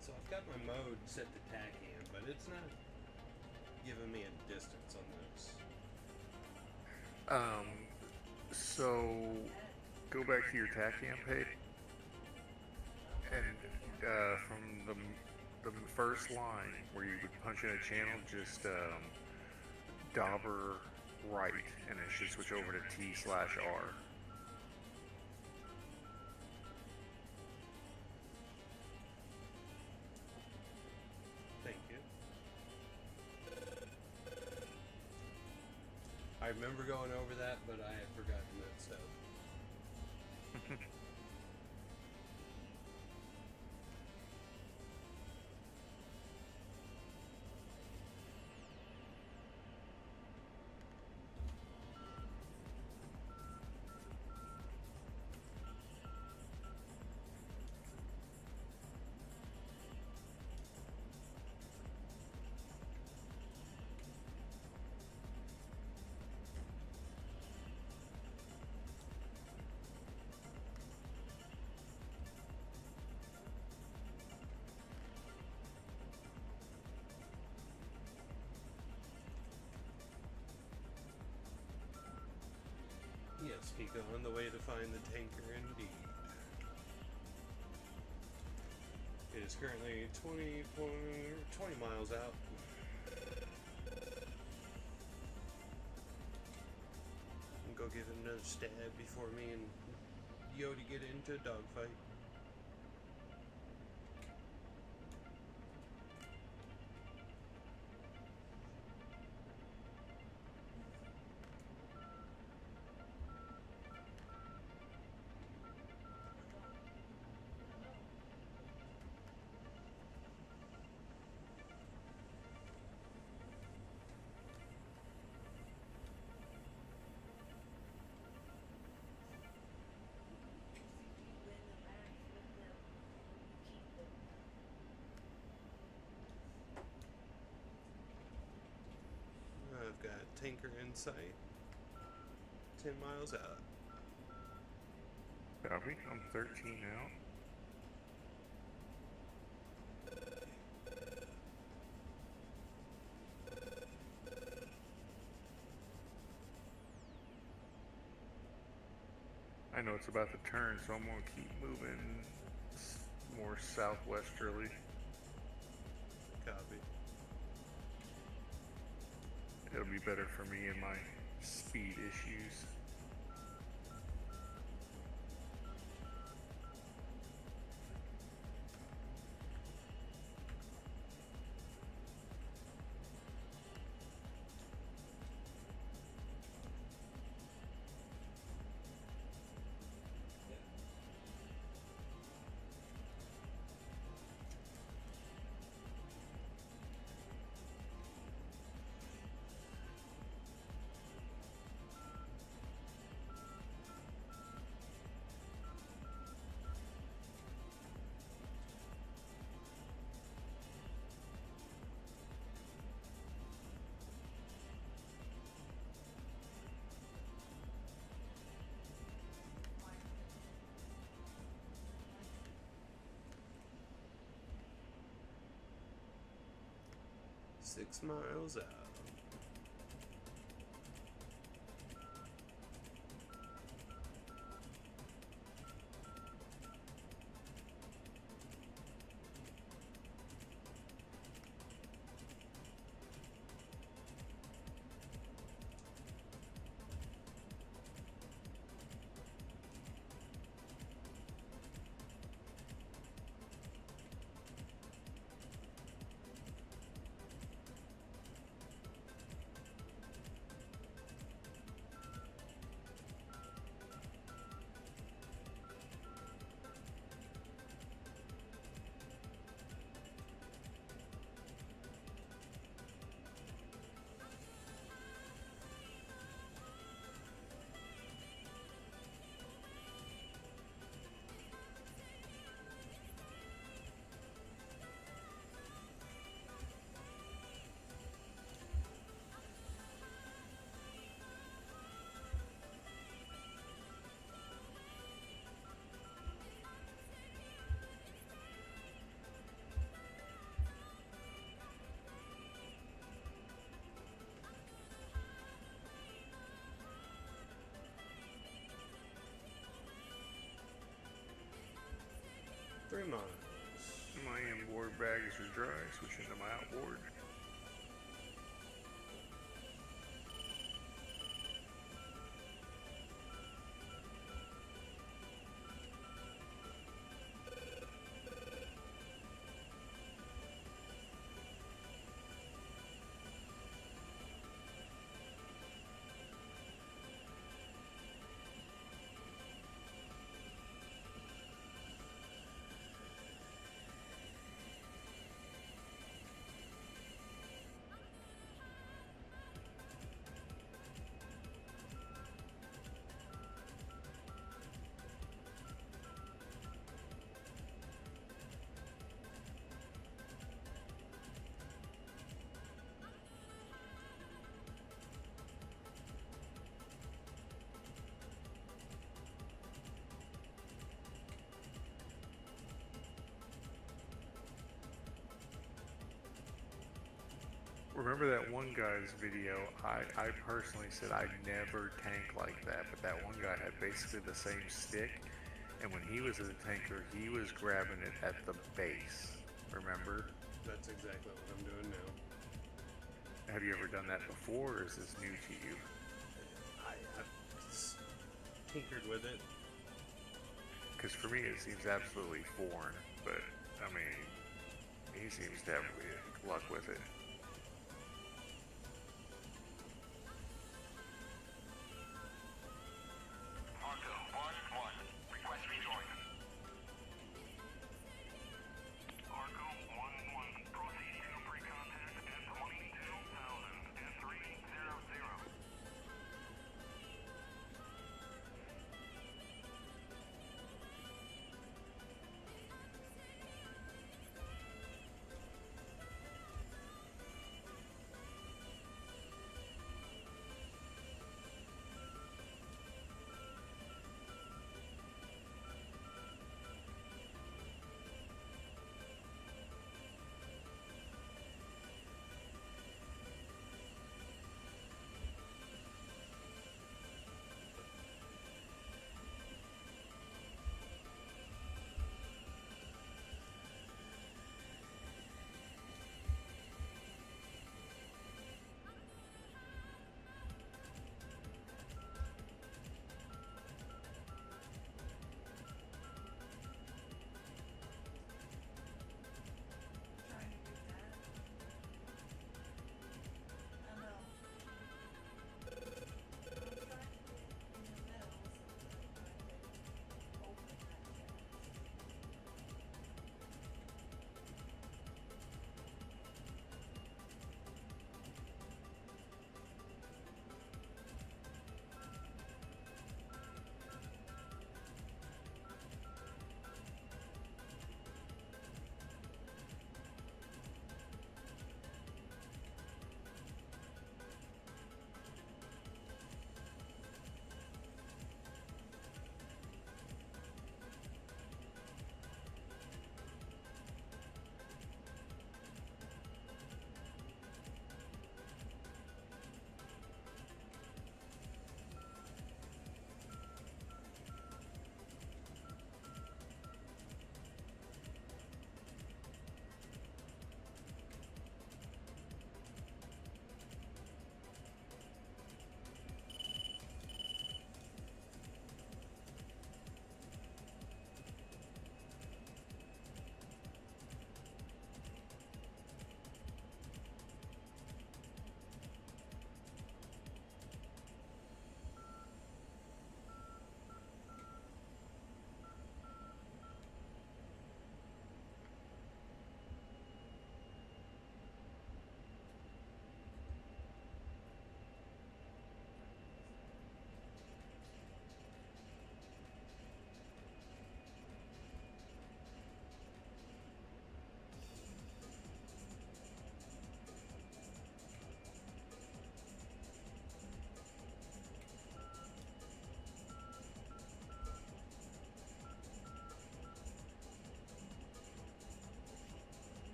So I've got my mode set to TACAM, but it's not giving me a distance on this. So go back to your TACAM page, and from the first line where you would punch in a channel, just dauber right, and it should switch over to T/R. Thank you. I remember going over that, but I had forgotten that stuff. Yes, Pico, on the way to find the tanker indeed. It is currently 20 miles out. And go give it another stab before me and Yodi get into a dogfight. I've got tanker in sight. 10 miles out. Copy. I'm 13 now. I know it's about to turn, so I'm going to keep moving more southwesterly. Copy. It'll be better for me and my speed issues. Six miles out. 3 miles. My inboard bags are dry, switch into my outboard. Remember that one guy's video? I personally said I'd never tank like that, but that one guy had basically the same stick, and when he was a tanker, he was grabbing it at the base. Remember? That's exactly what I'm doing now. Have you ever done that before, or is this new to you? I've tinkered with it. Because for me, it seems absolutely foreign, but I mean, he seems to have luck with it.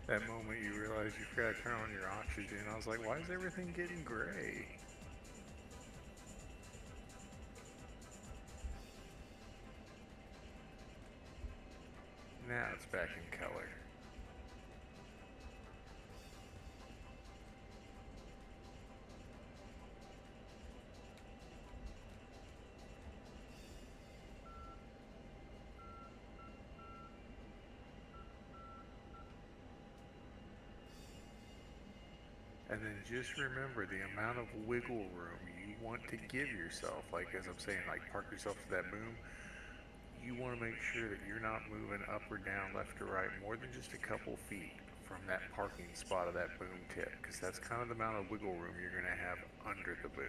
That moment you realize you forgot to turn on your oxygen, I was like, why is everything getting gray? Now it's back in color. And then just remember the amount of wiggle room you want to give yourself. Like, as I'm saying, like, park yourself to that boom. You want to make sure that you're not moving up or down, left or right, more than just a couple feet from that parking spot of that boom tip, because that's kind of the amount of wiggle room you're going to have under the boom.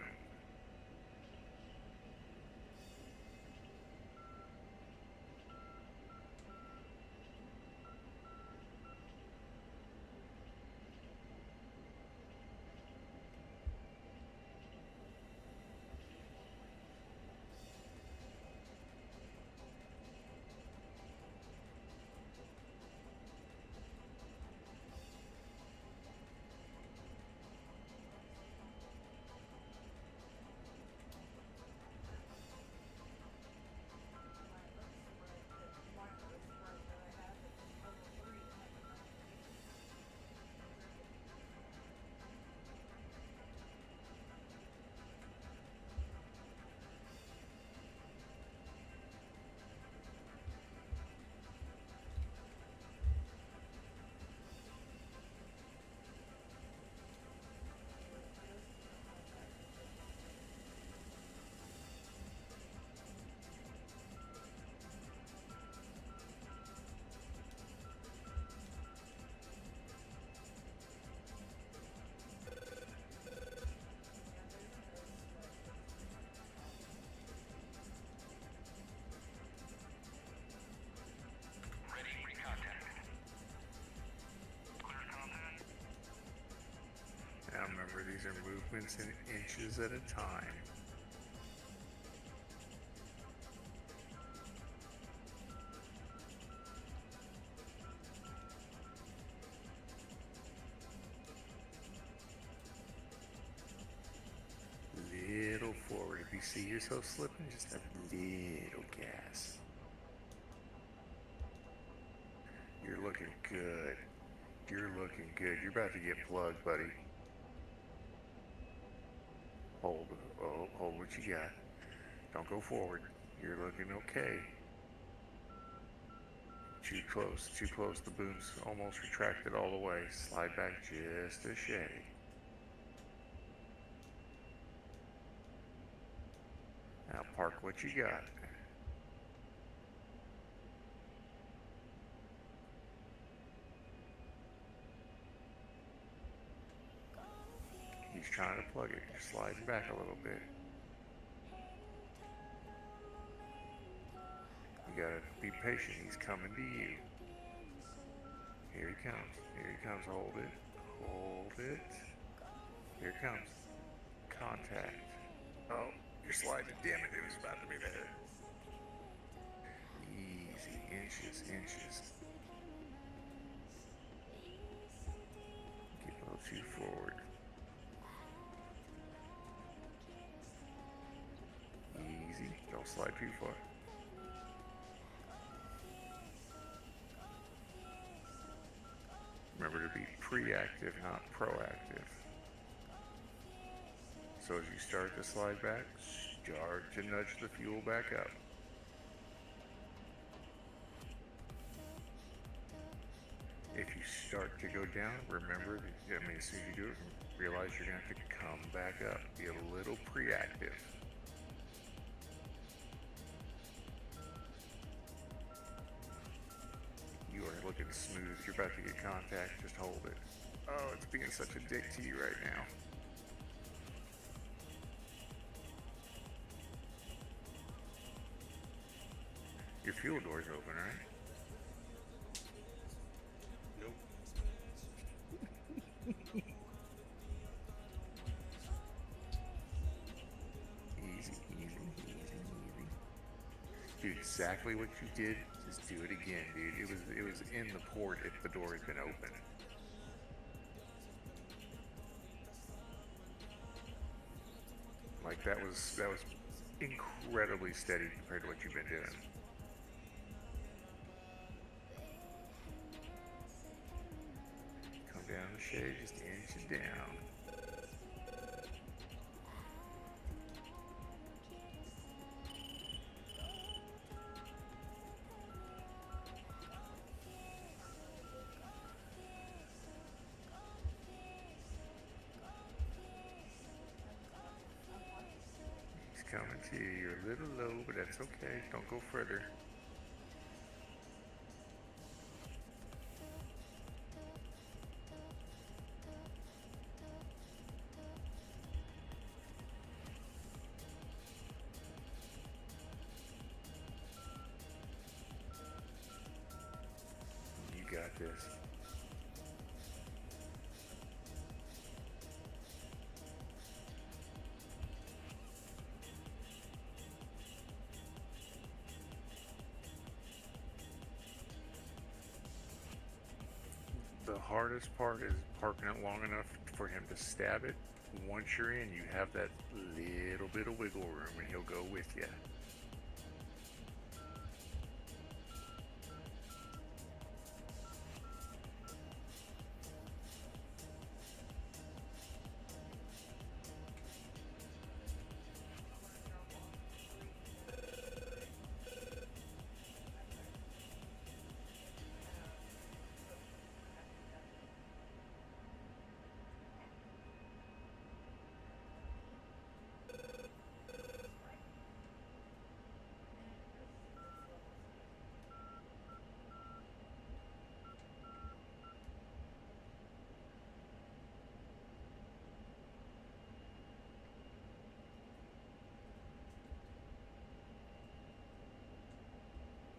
Now remember, these are movements in inches at a time. Little forward. If you see yourself slipping, just have a little gas. You're looking good. You're looking good. You're about to get plugged, buddy. Hold what you got. Don't go forward. You're looking okay. Too close. The boom's almost retracted all the way. Slide back just a shade. Now park what you got. He's trying to plug it. You're sliding back a little bit. You gotta be patient. He's coming to you. Here he comes. Here he comes. Hold it. Hold it. Here it comes. Contact. Oh, you're sliding. Damn it. It was about to be there. Easy. Inches. Get a little too forward. Easy. Don't slide too far. Remember to be pre-active, not proactive. So as you start to slide back, start to nudge the fuel back up. If you start to go down, remember, as soon as you do it, realize you're going to have to come back up. Be a little pre-active. You are looking smooth. You're about to get contact. Just hold it. Oh, it's being such a dick to you right now. Your fuel door's open, right? Easy. Do exactly what you did. Please do it again, dude. It was in the port if the door had been open. Like that was incredibly steady compared to what you've been doing. Come down the shade, just inch it down. He's coming to you. You're a little low, but that's okay. Don't go further. You got this. The hardest part is parking it long enough for him to stab it. Once you're in, you have that little bit of wiggle room and he'll go with you.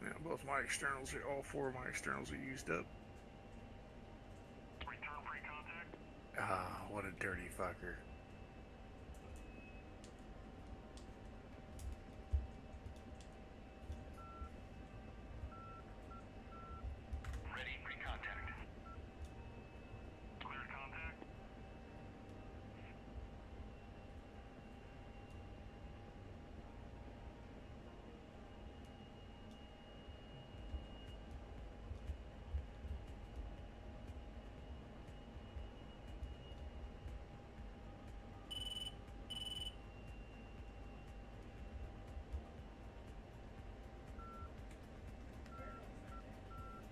Now, both my externals, all four of my externals are used up. Return pre-contact. Ah, what a dirty fucker. Ready pre-contact. Cleared contact.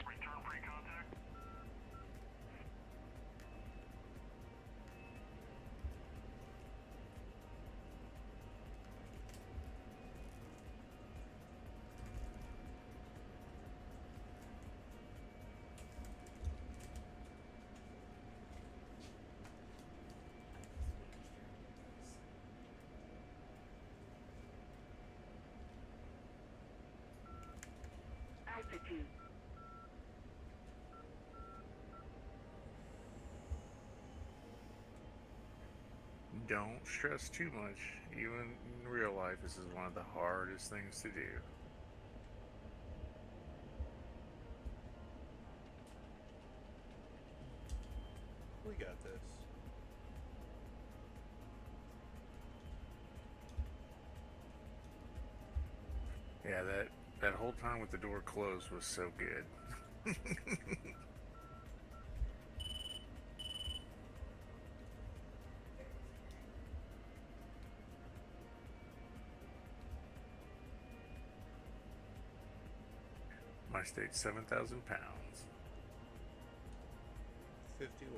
Return pre-contact. Altitude. Don't stress too much. Even in real life, this is one of the hardest things to do. We got this. Yeah, that whole time with the door closed was so good. My state's 7,000 pounds. 51.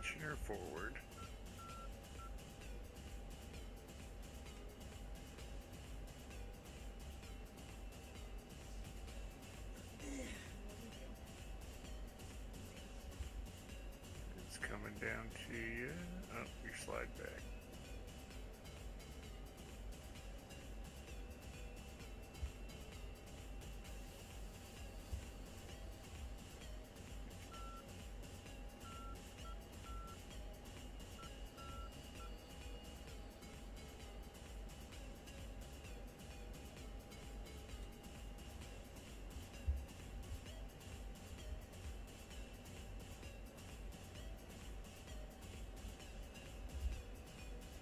Stationer forward. It's coming down to you. Oh, you slide back.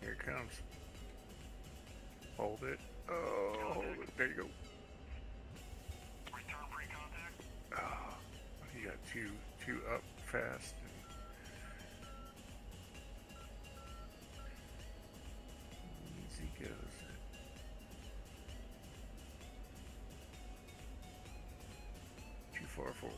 Here it comes. Hold it. Oh, hold it. There you go. Return free contact. Oh, you got two up fast. Easy goes. Too far forward.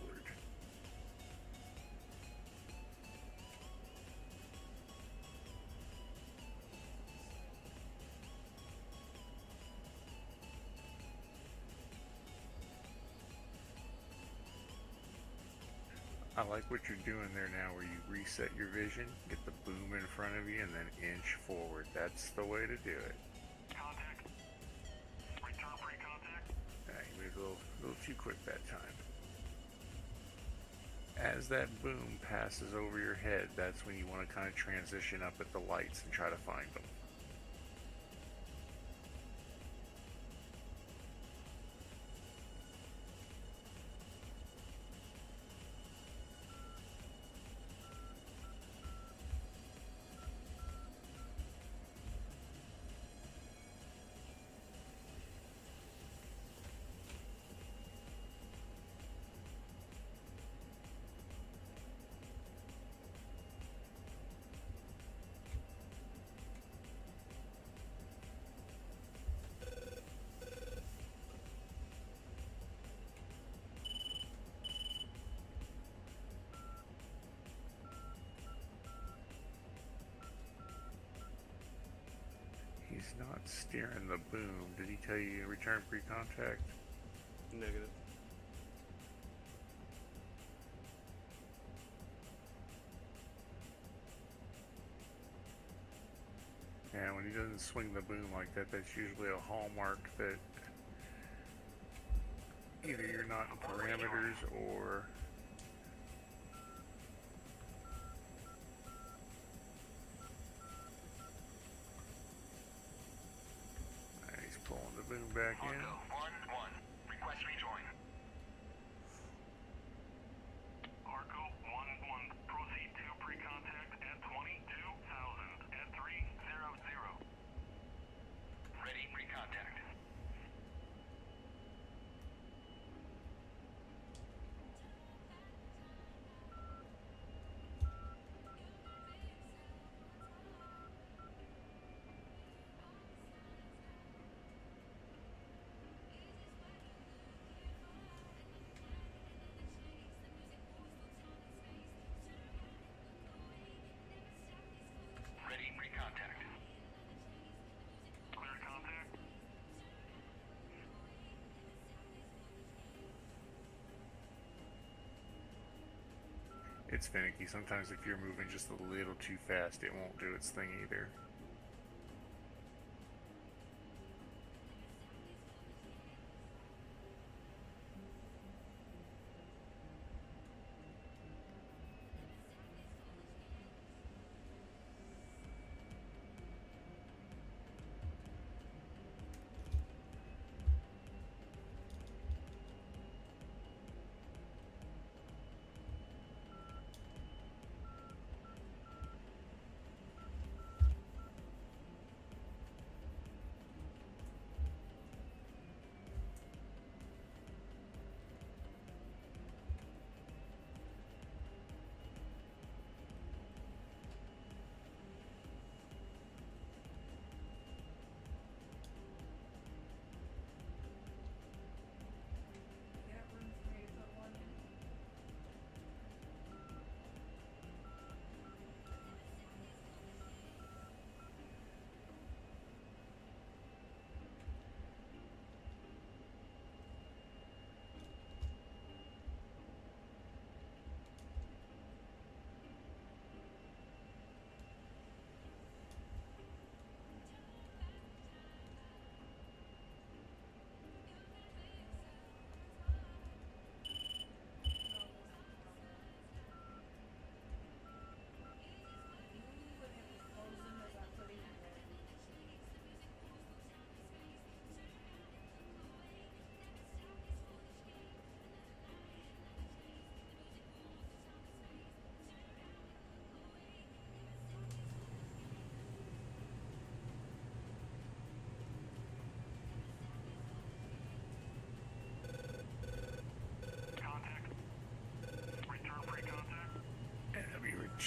I like what you're doing there now where you reset your vision, get the boom in front of you, and then inch forward. That's the way to do it. Contact. Return free contact. You moved a little too quick that time. As that boom passes over your head, that's when you want to kind of transition up at the lights and try to find them. He's not steering the boom. Did he tell you return pre-contact? Negative. Yeah, when he doesn't swing the boom like that, that's usually a hallmark that either you're not in parameters or he's pulling the boom back in. Arco 1-1. Request rejoin. Arco 1-1. Proceed to pre-contact at 22,000 at 300. Ready pre-contact. Ready pre-contact. Clear contact. It's finicky. Sometimes if you're moving just a little too fast, it won't do its thing either.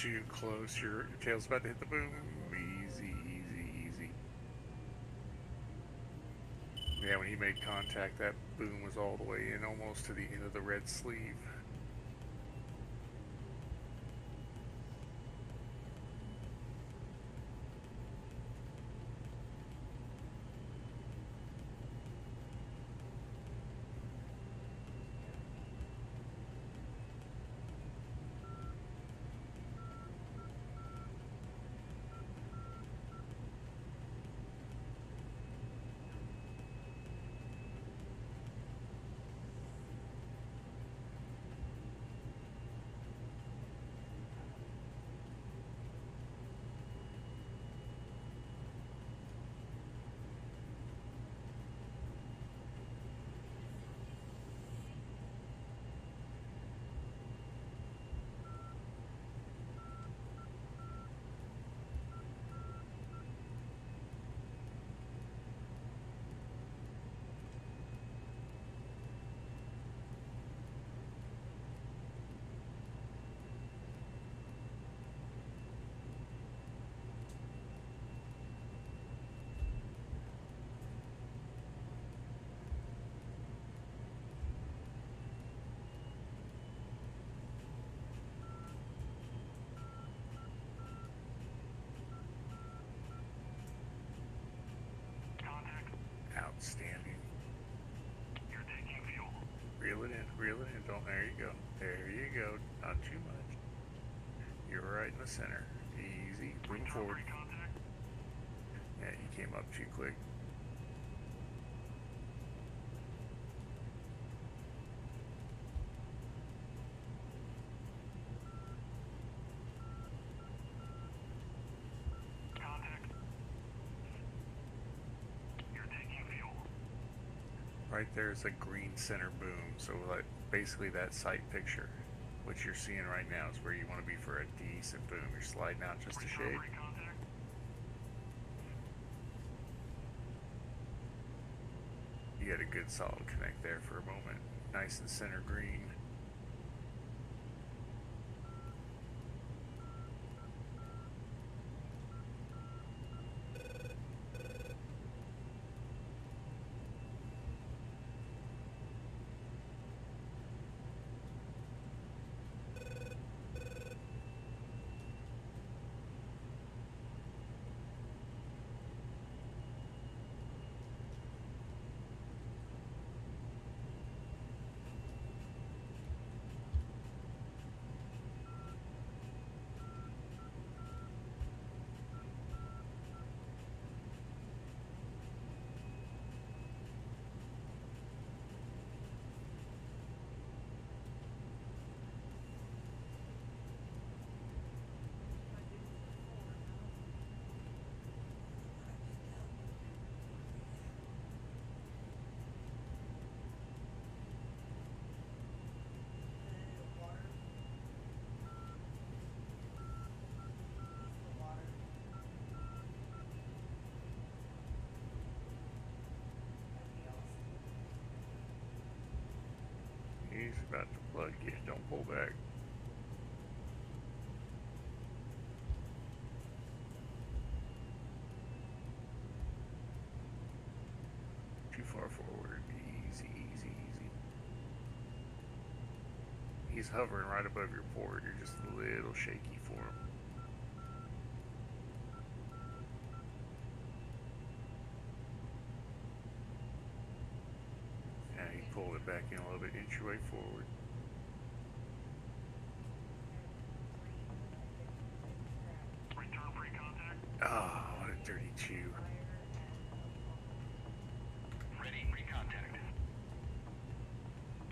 too close. Your tail's about to hit the boom. Easy, easy, easy. Yeah, when he made contact, that boom was all the way in, almost to the end of the red sleeve. Contact. Outstanding. You're taking fuel. Reel it in, reel it in. Don't, there you go. There you go. Not too much. You're right in the center. Easy. Boom Return forward. pre-contact. Yeah, you came up too quick. Contact. You're taking fuel. Right there's a green center boom. So like basically that sight picture, what you're seeing right now, is where you want to be for a decent boom. You're sliding out just a Return shade. pre-contact. You had a good solid connect there for a moment. Nice and center green. He's about to plug you. Don't pull back. Too far forward. Easy, easy, easy. He's hovering right above your port. You're just a little shaky for him. Yeah, he pulled it back in a little bit. Inch your way forward. Return pre-contact. Ah, what a dirty chew. Ready pre-contact.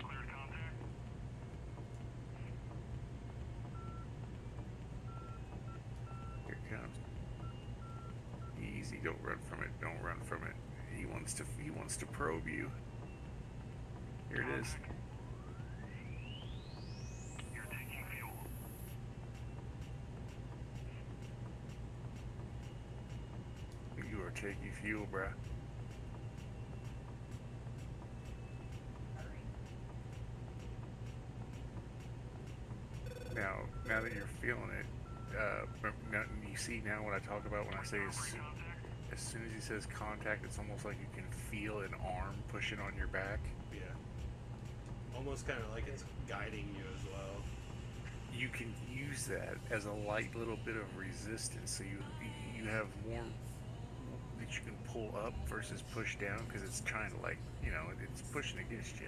Cleared contact. Here it comes. Easy, don't run from it. Don't run from it. He wants to probe you. Here it is. You're taking fuel. You are taking fuel, bruh. Now that you're feeling it, you see now what I talk about when I say as soon as he says contact, it's almost like you can feel an arm pushing on your back. Yeah. Almost kind of like it's guiding you as well. You can use that as a light little bit of resistance, so you have more that you can pull up versus push down, because it's trying to, like, you know, it's pushing against you.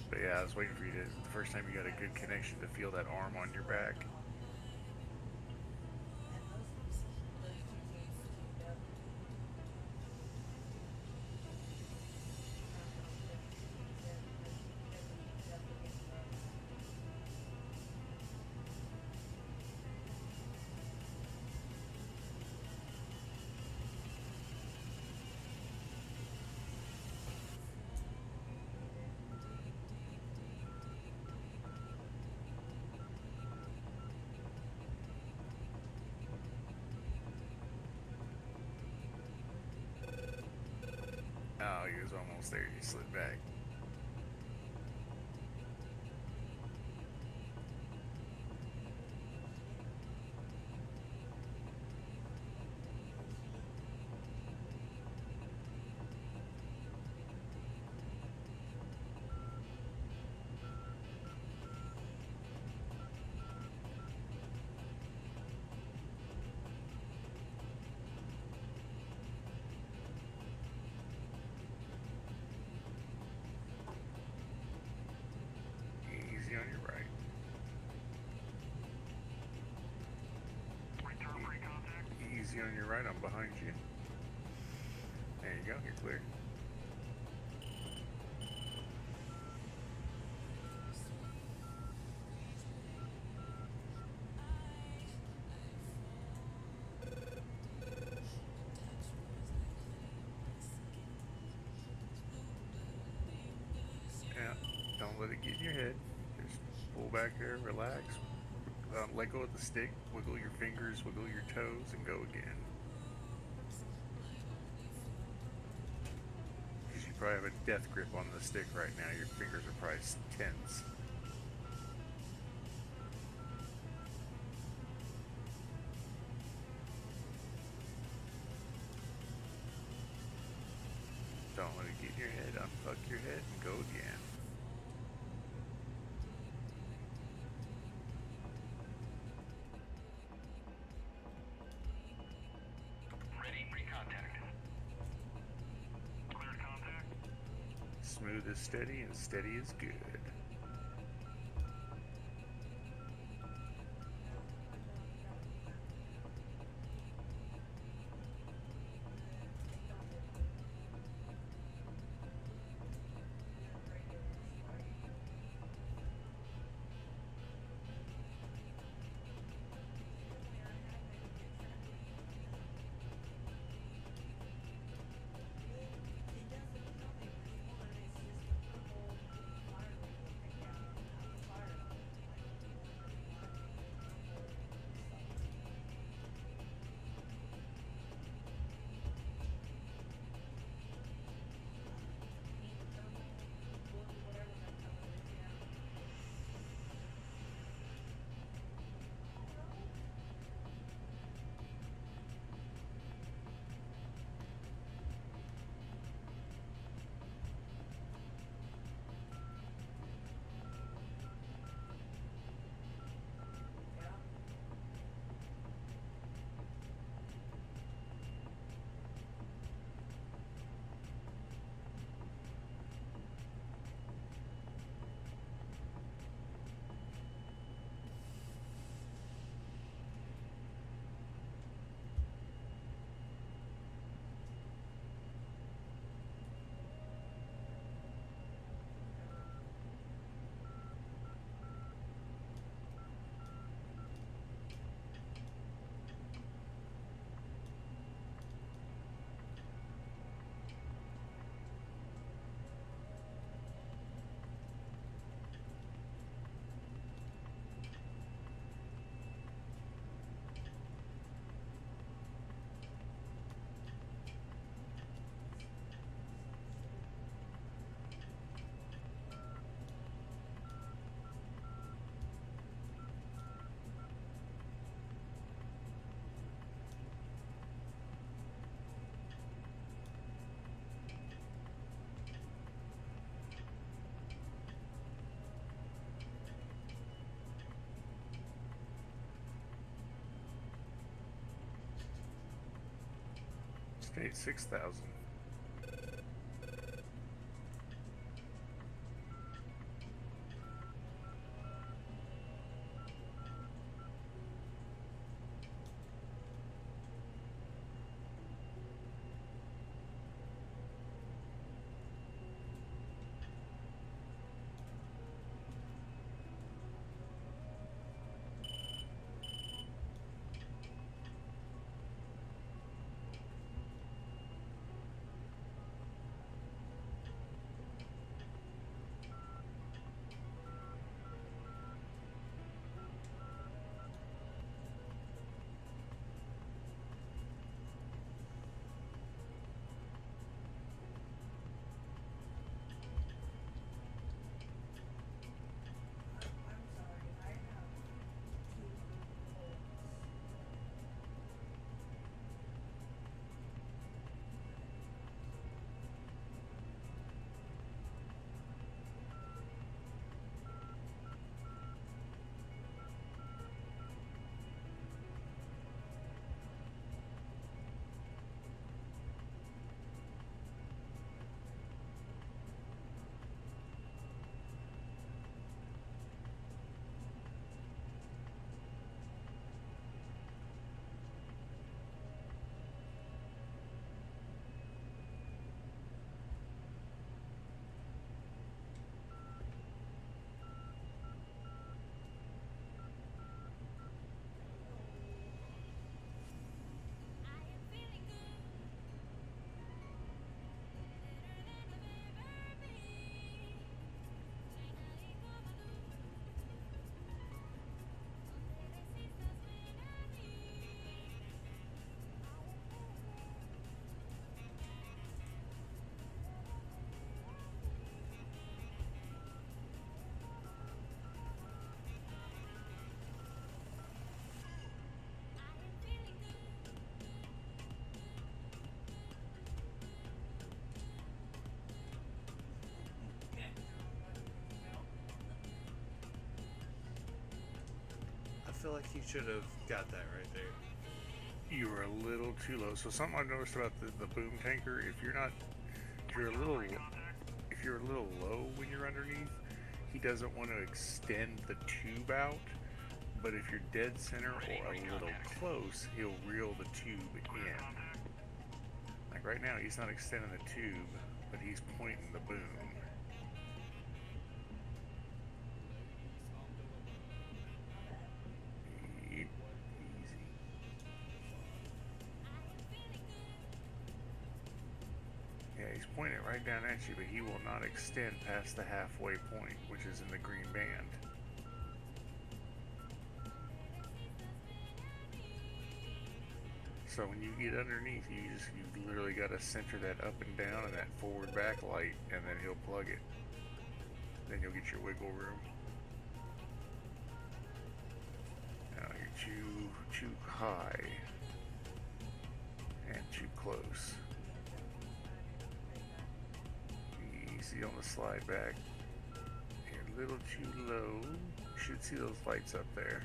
But yeah, I was waiting for you to, the first time you got a good connection, to feel that arm on your back. Oh, he was almost there. He slid back. Easy on your right. Return free contact. Easy on your right. I'm behind you. There you go. You're clear. Yeah, don't let it get in your head. Just pull back there, relax. Let go of the stick, wiggle your fingers, wiggle your toes, and go again. Because you probably have a death grip on the stick right now. Your fingers are probably tense. Don't let it get in your head. Unfuck your head and go again. Ready free contact. Cleared contact. Smooth is steady and steady is good. Okay, 6,000. I feel like you should have got that right there. You were a little too low. So something I've noticed about the boom tanker, if you're a little low when you're underneath, he doesn't want to extend the tube out. But if you're dead center or a little close, he'll reel the tube in. Like right now, he's not extending the tube, but he's pointing the boom. Yep, easy. Yeah, he's pointing it right down at you, but he will not extend past the halfway point, which is in the green band. So when you get underneath, you literally got to center that up and down and that forward back light, and then he'll plug it. Then you'll get your wiggle room. Now you're too high and too close. Easy on the slide back. You're a little too low. You should see those lights up there.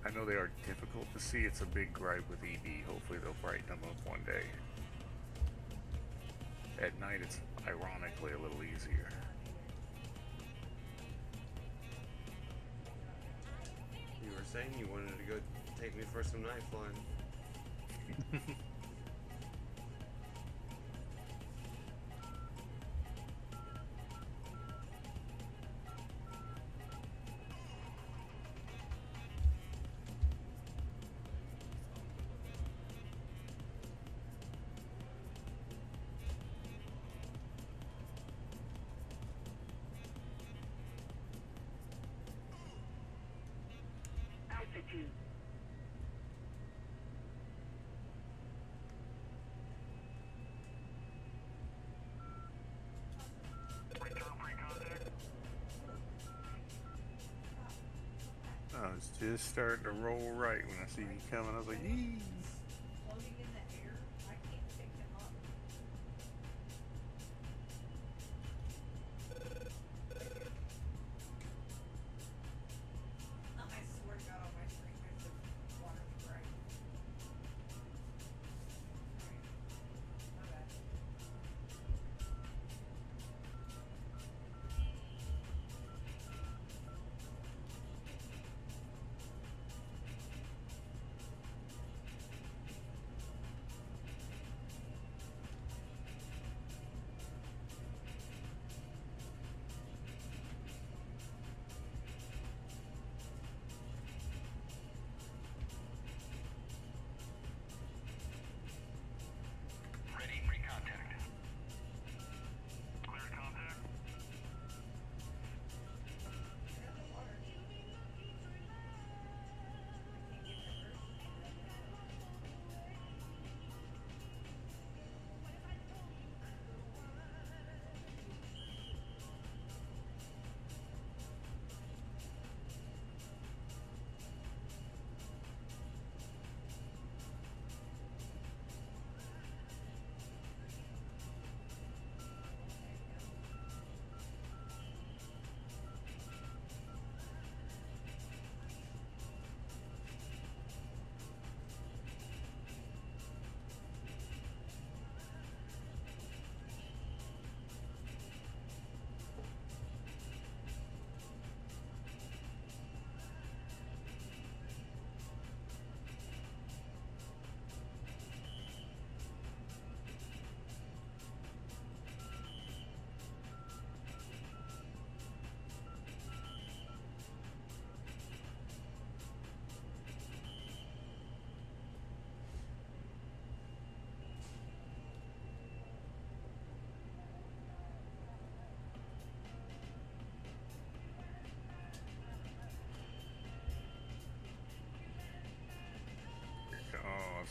I know they are difficult to see. It's a big gripe with ED. Hopefully they'll brighten them up one day. At night it's ironically a little easier. You were saying you wanted to go take me for some night flying. Altitude. I was just starting to roll right when I see you coming. I was like, "Yee!" Floating in the air, I can't pick him up. I swear to God, on my screen there's a water sprite.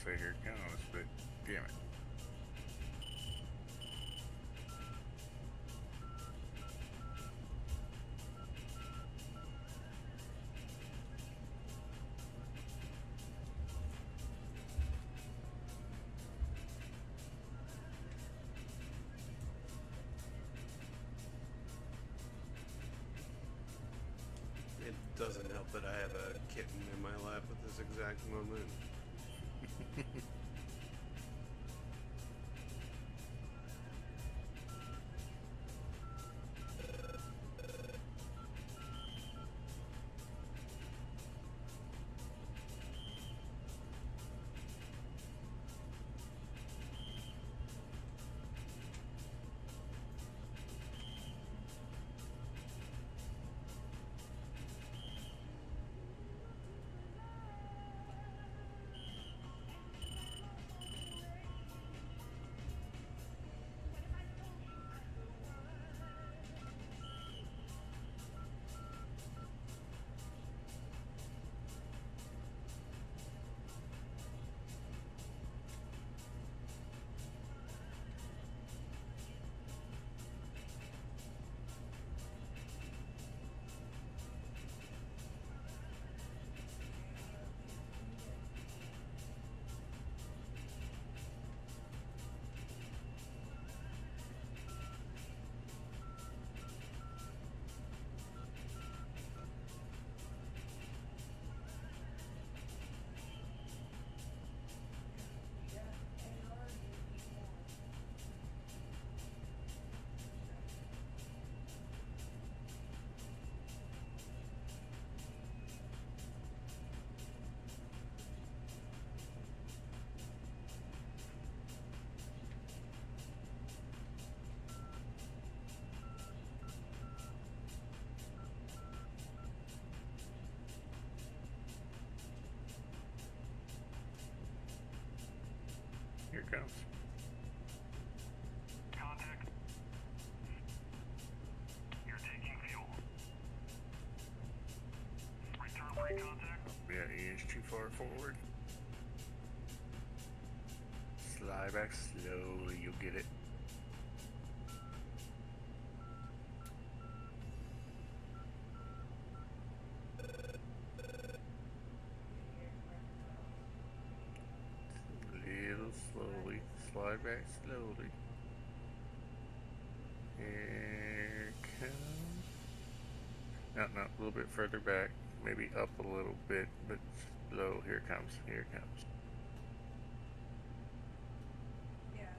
say here it comes, but damn it. It doesn't help that I have a kitten in my lap at this exact moment. Here it comes. Contact. You're taking fuel. Return pre-contact. Yeah, he is too far forward. Slide back slowly, you'll get it. Little slowly, slide back slowly. Here it comes. No, a little bit further back. Maybe up a little bit, but slow. Here it comes, here it comes. Yeah.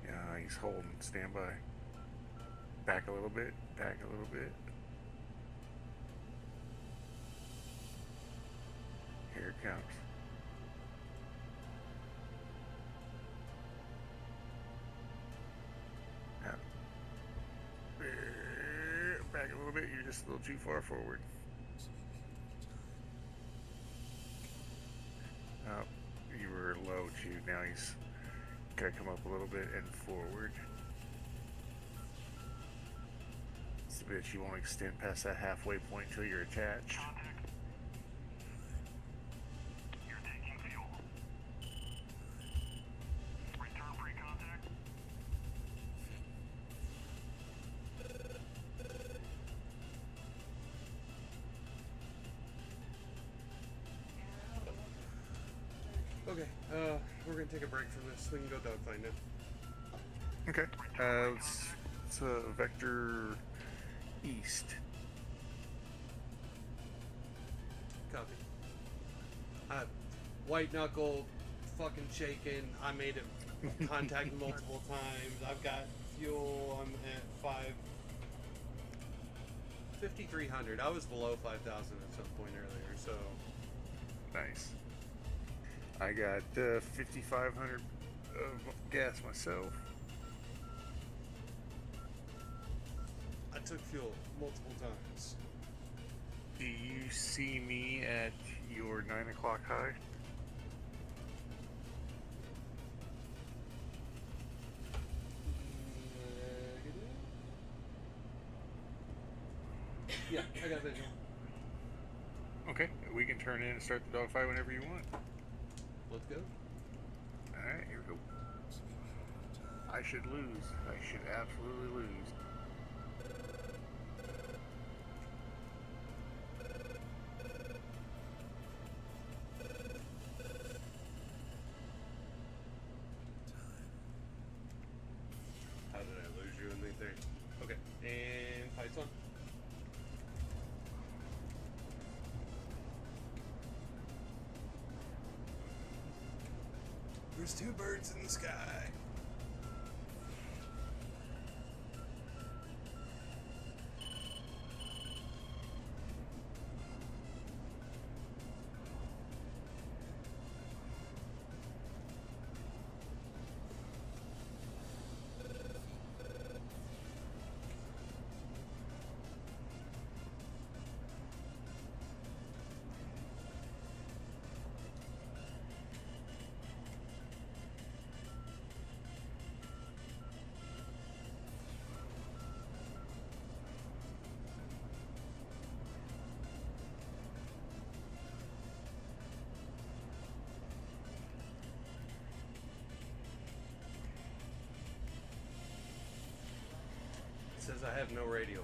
Yeah, he's holding. Stand by. Back a little bit. Back a little bit. Here it comes. Now, back a little bit. You're just a little too far forward. You were low too. Now he's got to come up a little bit and forward. It's a bitch. You won't extend past that halfway point until you're attached. Contact. You're taking fuel. Return pre-contact. Okay, we're gonna take a break from this. We can go dogfight now. Okay. Let's vector east. Copy. White knuckle, fucking shaking. I made it contact multiple times. I've got fuel. I'm at 5,300. I was below 5,000 at some point earlier, so Nice. I got 5,500 of gas myself. I took fuel multiple times. Do you see me at your 9 o'clock high? Yeah, I got visual. Okay, we can turn in and start the dogfight whenever you want. Let's go. Alright, here we go. I should lose. I should absolutely lose. How did I lose you in the thing? Okay, and fight's on. There's two birds in the sky. It says I have no radio.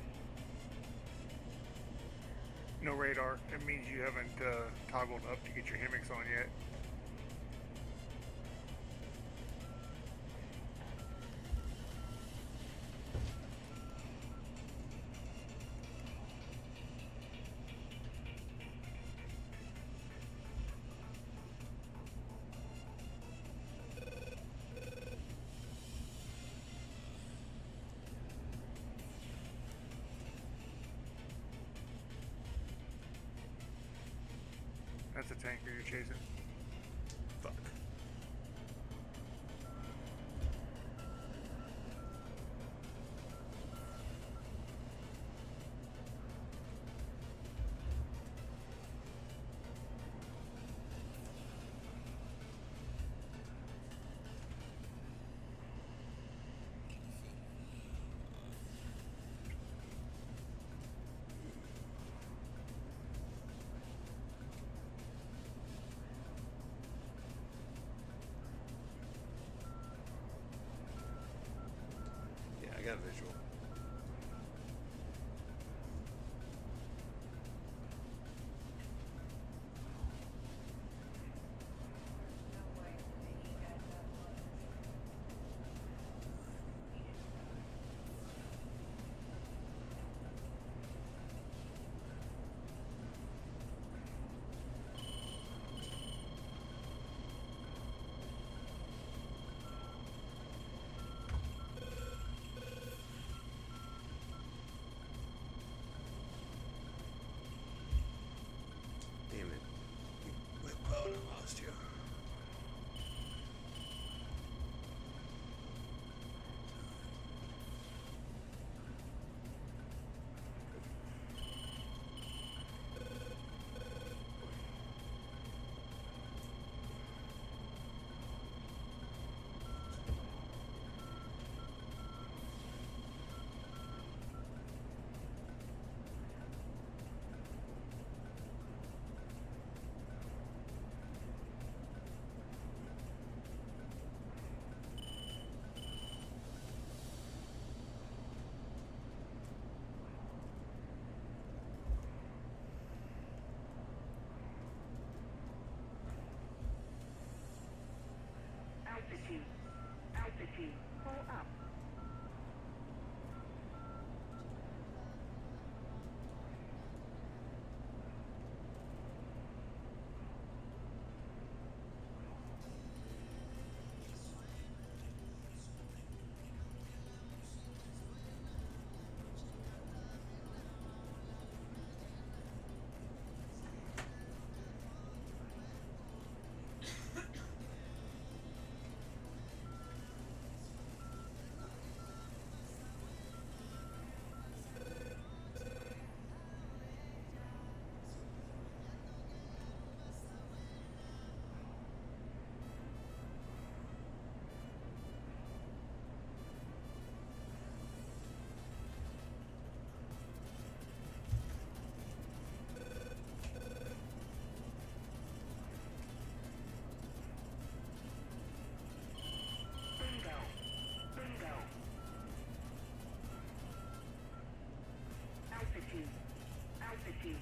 No radar. It means you haven't toggled up to get your hammocks on yet. That's a tanker you're chasing. Fuck. Yeah, I got a visual. No way that he got that one. He didn't know. Damn it. Whip bone, I lost you. Altitude. Altitude. Pull up. Altitude.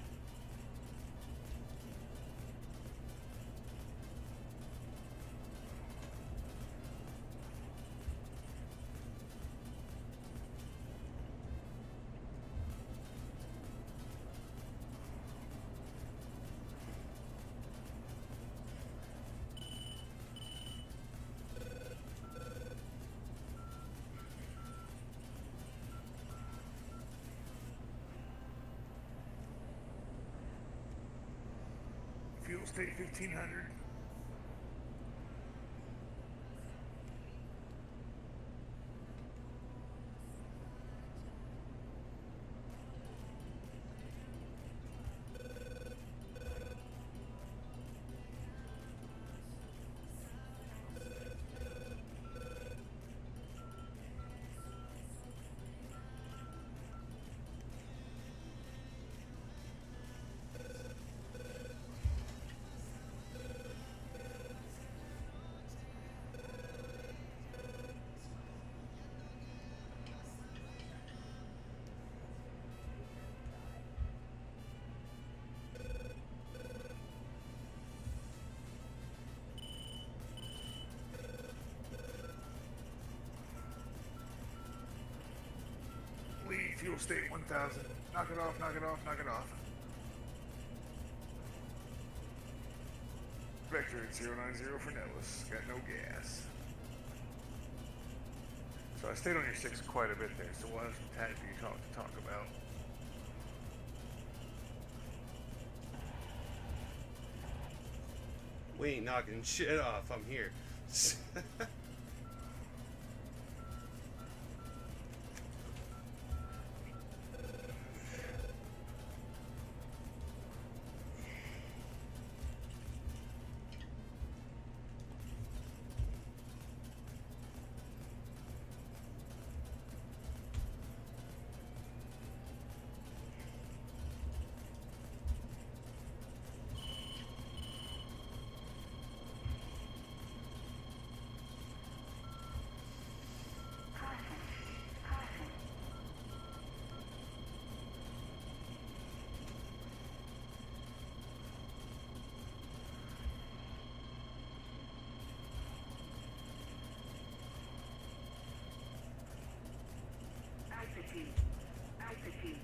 Fuel state 1500. Lead fuel state 1000. Knock it off, knock it off, knock it off. Vector at 090 for Nellis. Got no gas. So I stayed on your 6 quite a bit there, so we'll have some tag for you to talk about. We ain't knocking shit off. I'm here. Altitude. Altitude.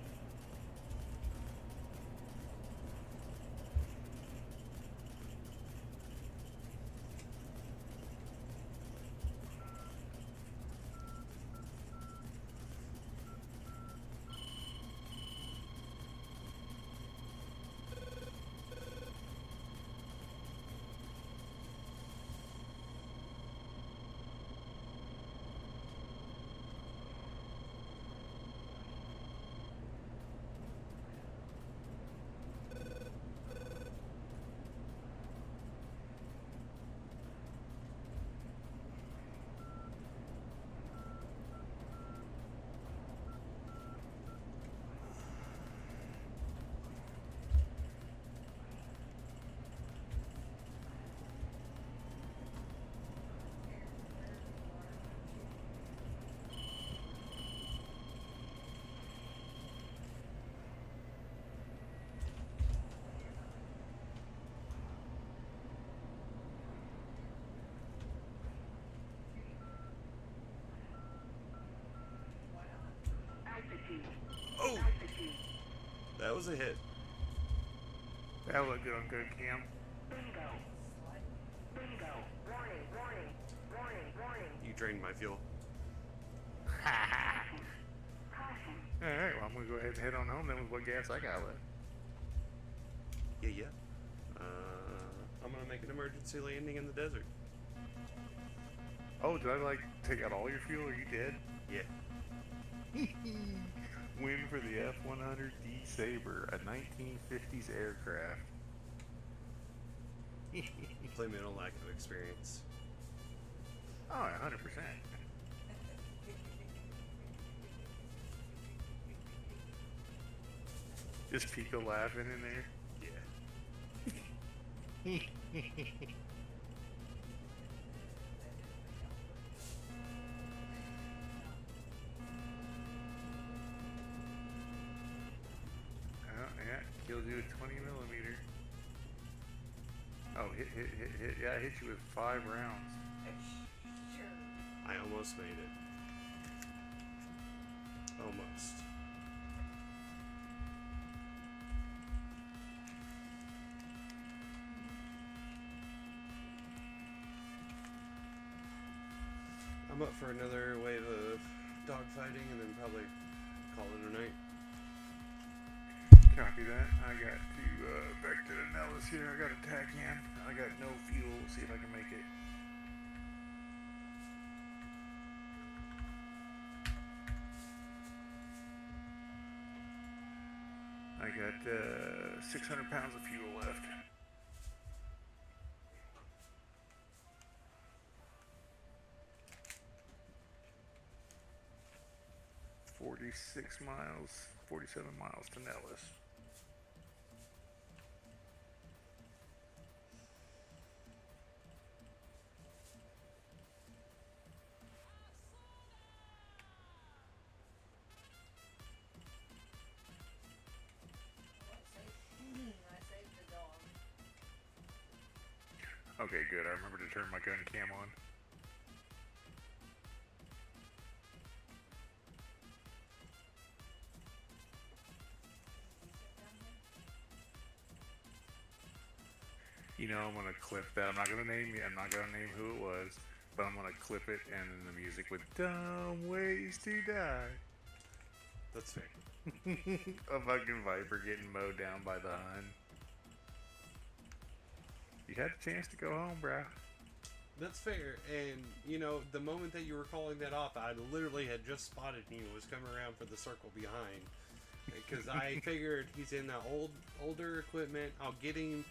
Altitude. Oh, Altitude. that was a hit. That looked good on good cam. Bingo. Bingo. Warning, warning, warning, warning. You drained my fuel. Caution. Caution. Alright, well I'm gonna go ahead and head on home then with what gas I got left. Yeah, yeah. I'm gonna make an emergency landing in the desert. Oh, did I like take out all your fuel? Are you dead? Yeah. Win for the F-100D Sabre, a 1950s aircraft. Blame it on lack of experience. Oh, 100%. Just Pico laughing in there. Yeah. Yeah, Killed you with 20 millimeter. Oh, hit. Yeah, I hit you with 5 rounds. Sure. I almost made it. Almost. I'm up for another wave of dogfighting and then probably call it a night. Copy that. I got to back to the Nellis here. I got to tack in. I got no fuel. See if I can make it. I got 600 pounds of fuel left. .46 miles, 47 miles to Nellis. I saved the dog. Okay, good. I remember to turn my gun cam on. You know, I'm gonna clip that. I'm not gonna name who it was, but I'm gonna clip it and then the music with "Dumb Ways to Die." That's fair. A fucking Viper getting mowed down by the Hun. You had a chance to go home, bro. That's fair. And, you know, the moment that you were calling that off, I literally had just spotted he was coming around for the circle behind. Because I figured he's in that older equipment. I'll get him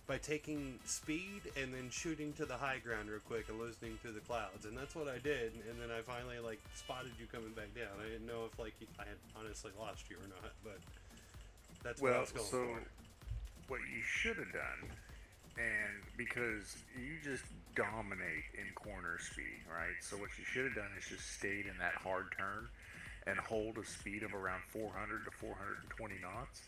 by taking speed and then shooting to the high ground real quick and listening through the clouds. And that's what I did. And then I finally, like, spotted you coming back down. I didn't know if, like, I had honestly lost you or not. But that's what I was going for. What you should have done, and because you just dominate in corner speed, right? So what you should have done is just stayed in that hard turn and hold a speed of around 400 to 420 knots,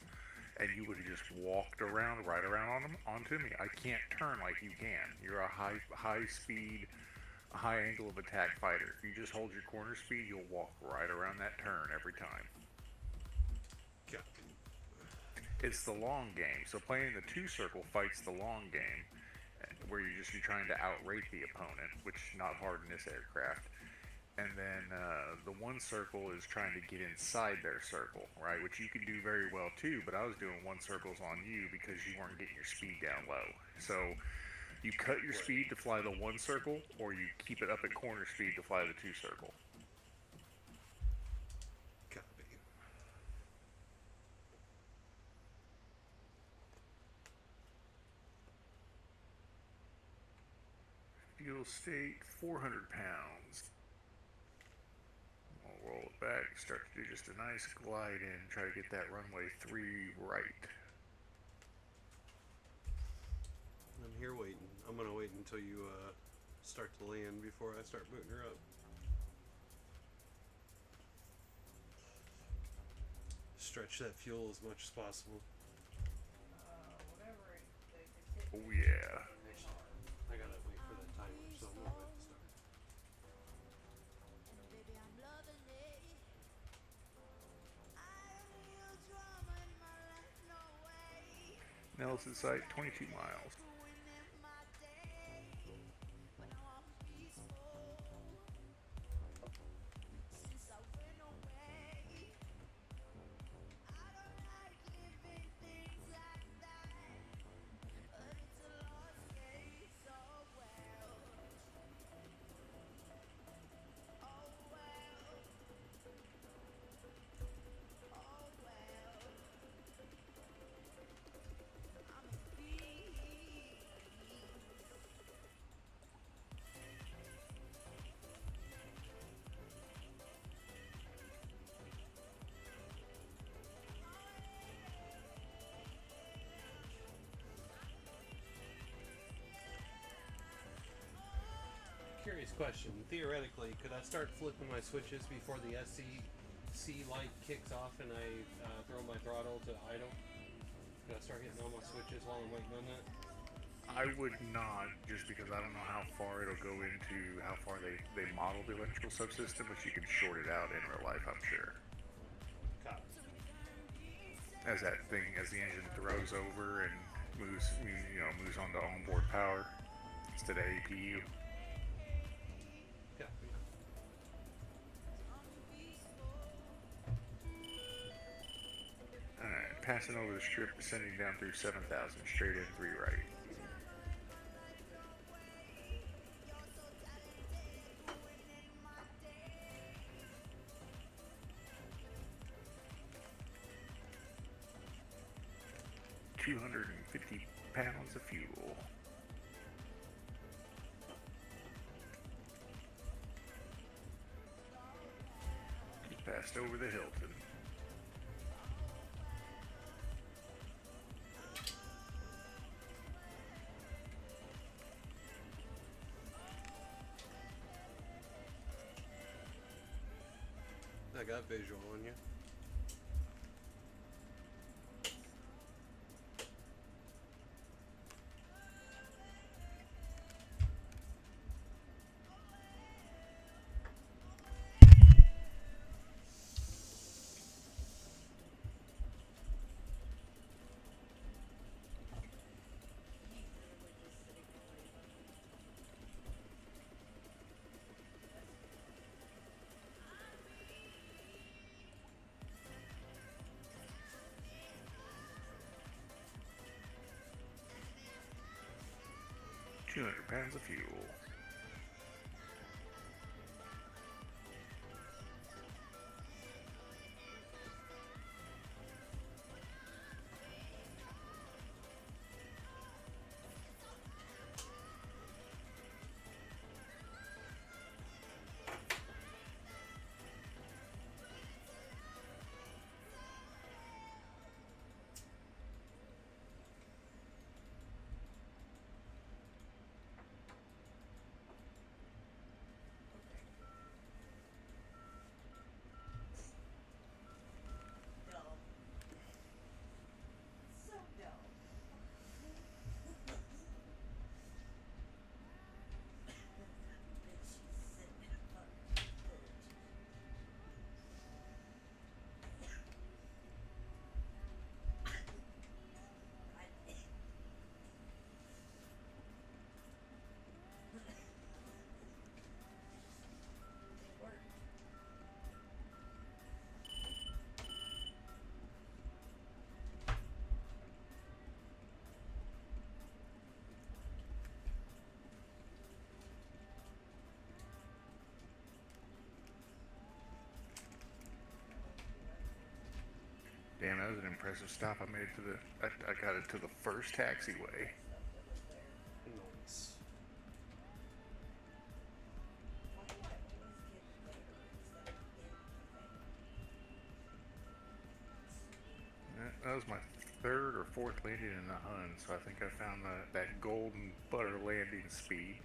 and you would have just walked around, right around onto me. I can't turn like you can. You're a high speed, high angle of attack fighter. If you just hold your corner speed, you'll walk right around that turn every time. Yeah. It's the long game. So playing the 2 circle fights the long game, where you're trying to outrate the opponent, which is not hard in this aircraft. And then the 1 circle is trying to get inside their circle, right? Which you can do very well too, but I was doing 1 circles on you because you weren't getting your speed down low. So you cut your speed to fly the 1 circle, or you keep it up at corner speed to fly the 2 circle. Copy. Fuel state, 400 pounds. I'll roll it back, start to do just a nice glide in, try to get that runway 3 right. I'm here waiting. I'm gonna wait until you start to land before I start booting her up. Stretch that fuel as much as possible. Whatever they hit. Oh yeah. I gotta wait for that timer, so I'm gonna wait to start. Nelson site, 22 miles. Curious question. Theoretically, could I start flipping my switches before the SC light kicks off and I throw my throttle to idle? Should I start hitting all my switches while I'm waiting on that? I would not, just because I don't know how far it'll go into, how far they model the electrical subsystem, but you can short it out in real life, I'm sure. Copy. As the engine throws over and moves onto onboard power instead of APU. Copy. Alright, passing over the strip, descending down through 7,000, straight in 3 right. £250 of fuel. Passed over the Hilton. I got visual on you. £200 of fuel. Dumb. So dumb. Bitch, she's sitting in a fucking bitch. Work. Damn, that was an impressive stop. I made it to I got it to the first taxiway. Nice. Why do I always get there instead of in the thing? That was my third or fourth landing in the Hun, so I think I found that golden butter landing speed.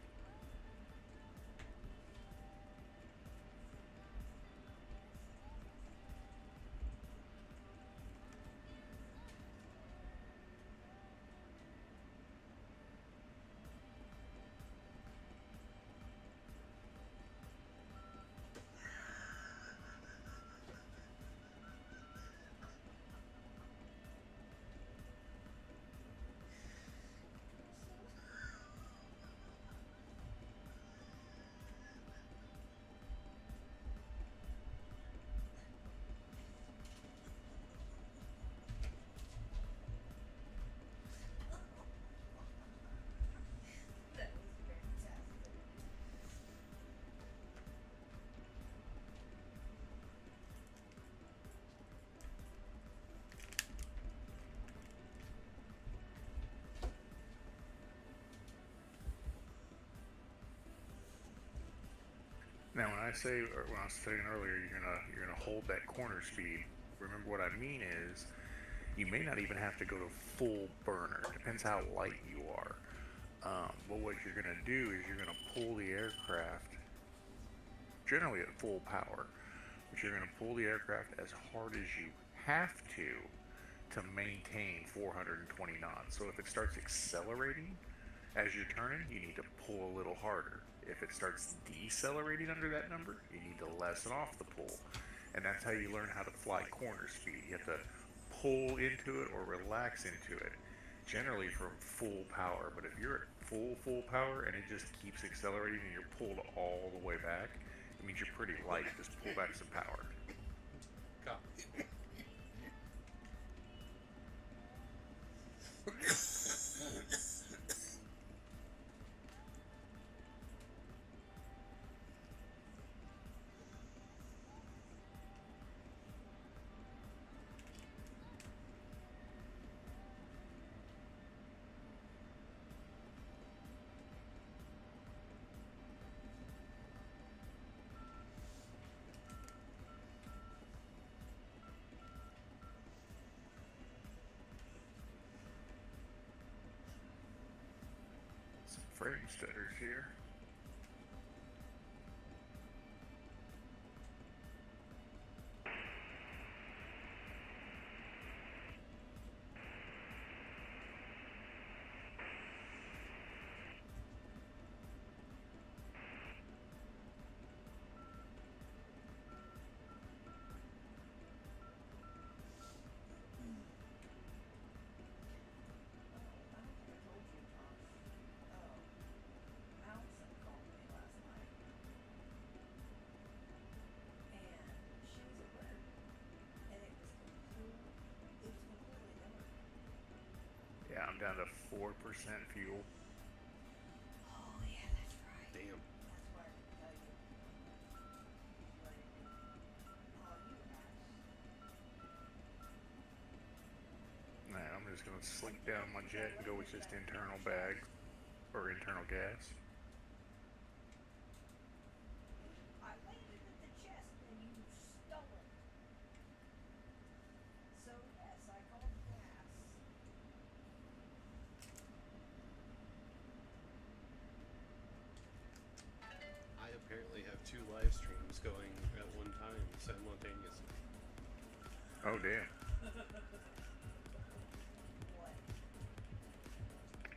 That was fantastic. Now, when I say, or when I was saying earlier, you're gonna hold that corner speed. Remember, what I mean is, you may not even have to go to full burner. Depends how light you are. But what you're gonna do is you're gonna pull the aircraft, generally at full power, but you're gonna pull the aircraft as hard as you have to to maintain 420 knots. So if it starts accelerating as you're turning, you need to pull a little harder. If it starts decelerating under that number, you need to lessen off the pull. And that's how you learn how to fly corner speed. You have to pull into it or relax into it, generally from full power. But if you're at full power and it just keeps accelerating and you're pulled all the way back, it means you're pretty light. Just pull back some power. Copy. Some frame stutters here. Allison called me last night. And she was at work. And it was completely dark. Yeah, I'm down to 4% fuel. Oh, yeah, that's right. Damn. That's why I didn't tell you. But it didn't. Oh, you ass. Nah, I'm just gonna slink down my jet and go with just internal bag or internal gas. I landed at the chest and you stole it. So yes, I called gas. I apparently have 2 live streams going at one time simultaneously. Oh damn. What?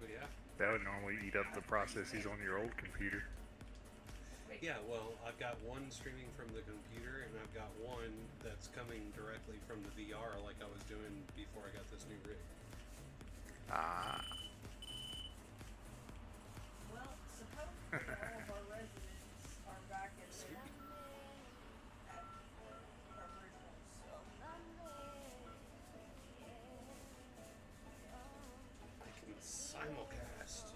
But yeah. That would normally eat up the processes on your old computer. Yeah, well, I've got one streaming from the computer, and I've got one that's coming directly from the VR like I was doing before I got this new rig. Ah. Well, supposedly all of our residents are back at their original stuff. I can simulcast.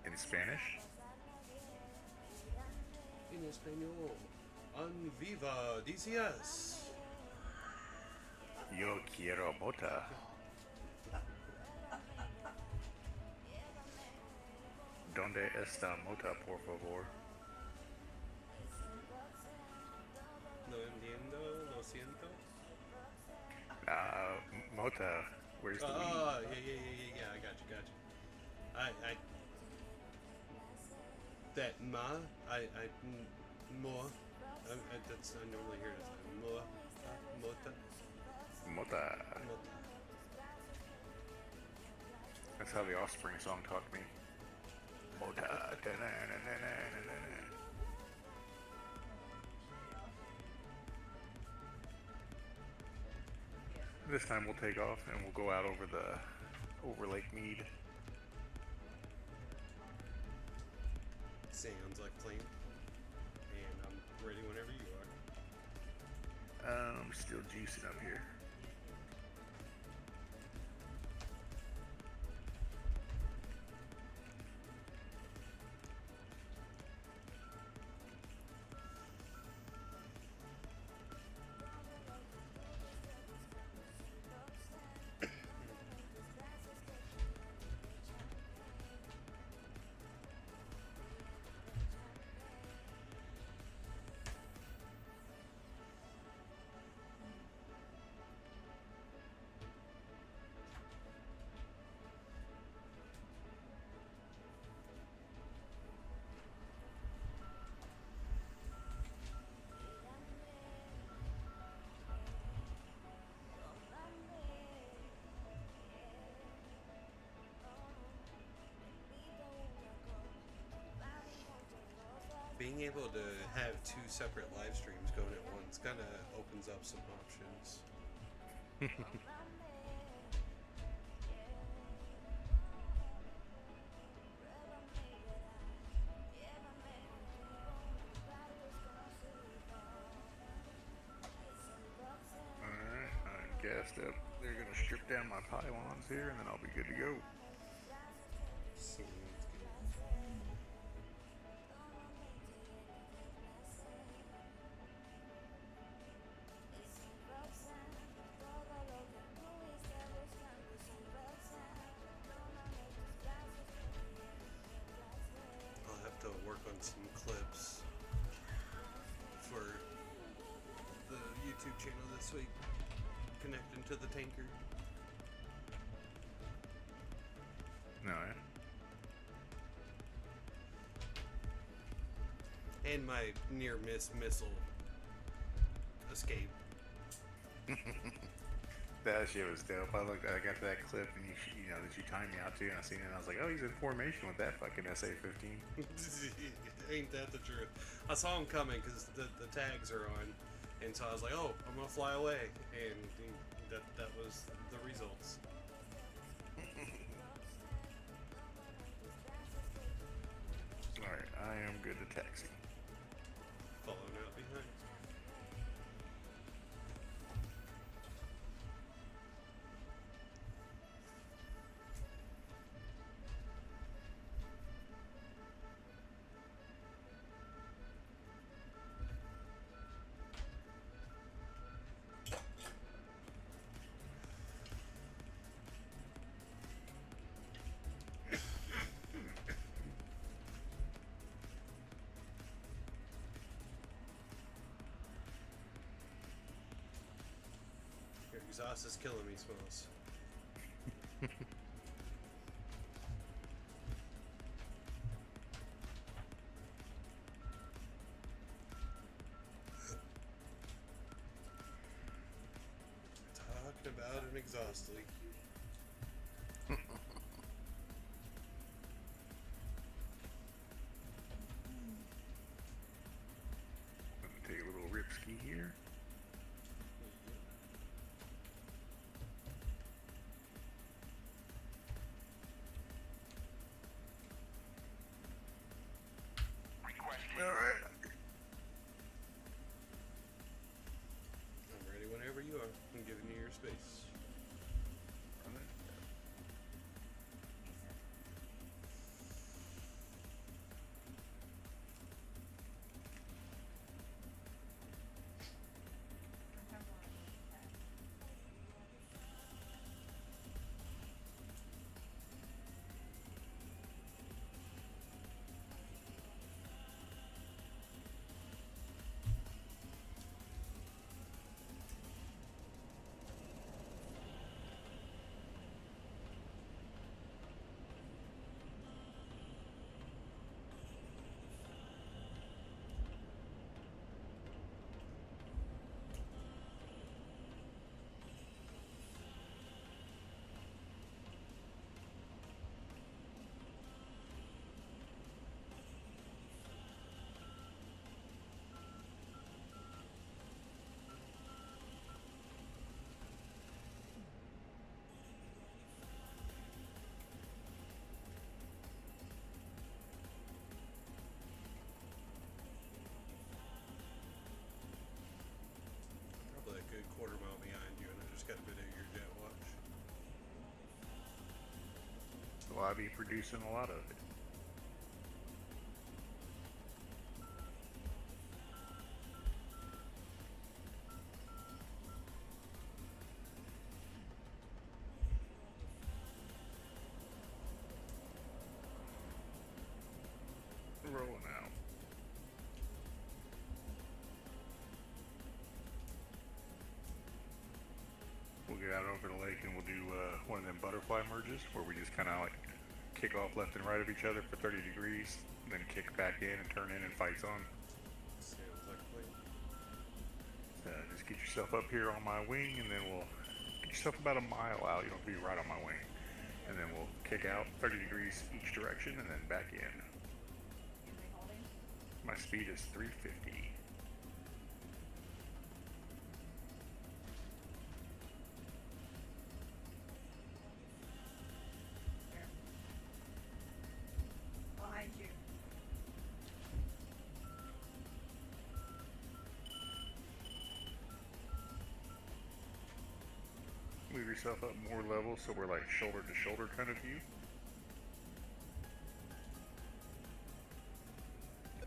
In Spanish? En español. En viva DCS. Yo quiero mota. ¿Dónde está mota, por favor? No entiendo, lo siento. Mota. Where's the weed? Oh, yeah, I got you. More. That's, I normally hear it as more. Mota. Mota. That's how the Offspring song taught me. Mota. Da-na-na-na-na-na-na. This time we'll take off and we'll go out over Lake Mead. Sounds like plane. And I'm ready whenever you are. I'm still juicing up here. being able to have two separate live streams going at once kind of opens up some options. Alright, I'm gassed up. They're gonna strip down my pylons here and then I'll be good to go. So let's get I'll have to work on some clips for the YouTube channel this week, connecting to the tanker. No, yeah. And my near miss missile escape. That shit was dope. I got that clip and you know, that you timed me out to, and I seen it and I was like, oh, he's in formation with that fucking SA-15. Ain't that the truth? I saw him coming because the tags are on, and so I was like, oh, I'm gonna fly away, and that was the results. Alright, I am good to taxi. Following out behind. Your exhaust is killing me, Smells. Talking about an exhaust leak. I'm gonna take a little rip ski here. Alright. I'm ready whenever you are. I'm giving you your space. Probably a good quarter mile behind you, and I just got a bit of your jet watch. So I'll be producing a lot of it. Rolling out. We'll get out over the lake and we'll do one of them butterfly merges where we just kind of like kick off left and right of each other for 30 degrees, then kick back in and turn in and fights on. Sounds like a plan. Just get yourself up here on my wing and then we'll get yourself about a mile out. You don't be right on my wing. And then we'll kick out 30 degrees each direction and then back in. My speed is 350. Here. Behind you. Move yourself up more levels so we're like shoulder to shoulder kind of view.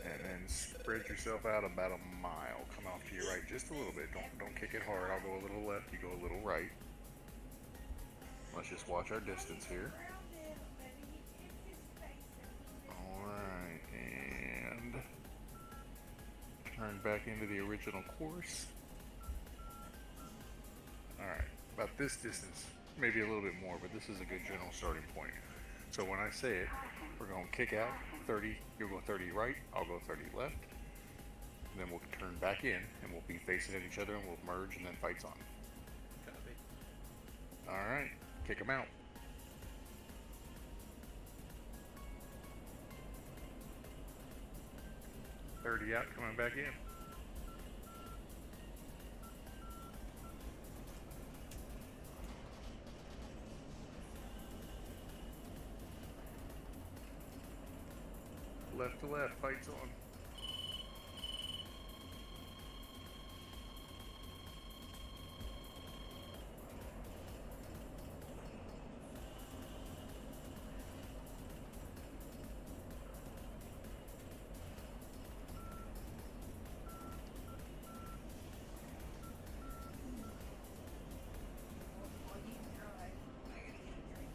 And then spread yourself out about a mile. Come off to your right just a little bit. Don't kick it hard. I'll go a little left, you go a little right. Let's just watch our distance here. Alright, and turn back into the original course. Alright, about this distance, maybe a little bit more, but this is a good general starting point. So when I say it, we're going to kick out 30, you'll go 30 right, I'll go 30 left, and then we'll turn back in, and we'll be facing at each other, and we'll merge, and then fight's on. Copy. Alright, kick them out. $30 out, coming back in. Left to left, fight's on. Well, you can drive. I gotta get a drink.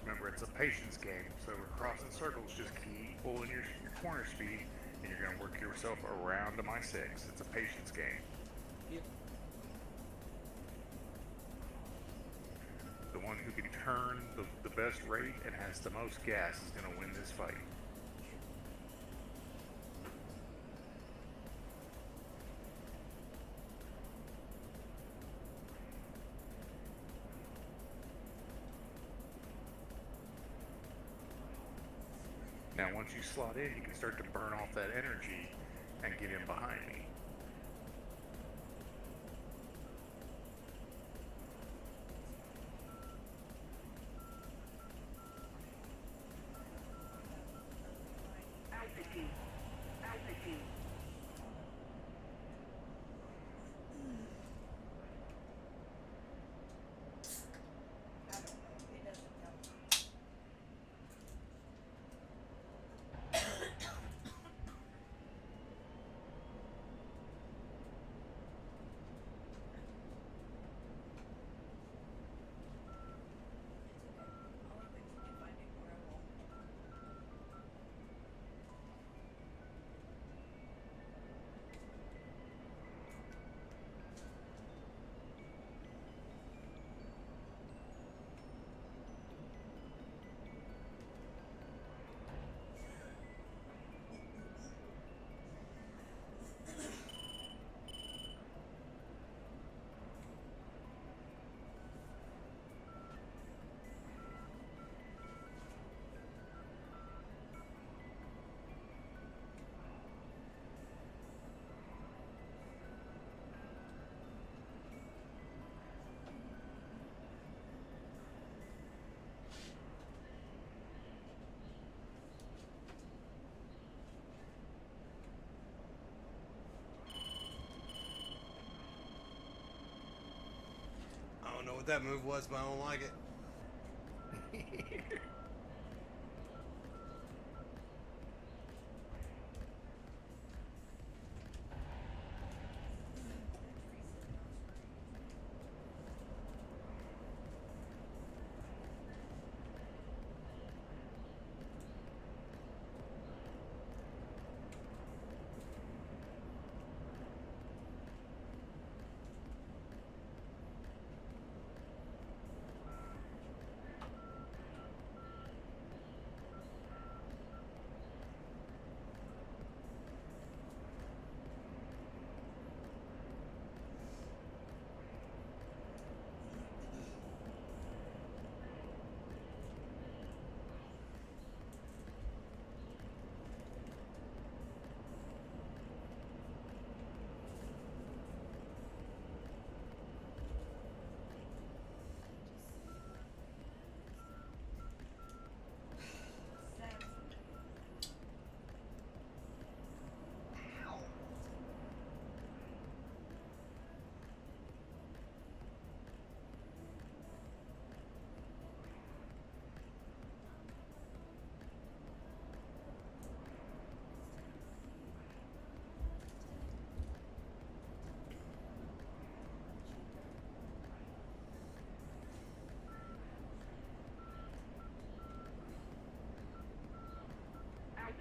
Remember, it's a patience game, so we're crossing circles. Just keep pulling your corner speed, and you're going to work yourself around to my 6. It's a patience game. Yep. The one who can turn the best rate and has the most gas is going to win this fight. Now, once you slot in, you can start to burn off that energy and get in behind me. Altitude. Altitude. I don't know. It doesn't tell me. It's okay. I'll look if I do where I will. I don't know what that move was, but I don't like it.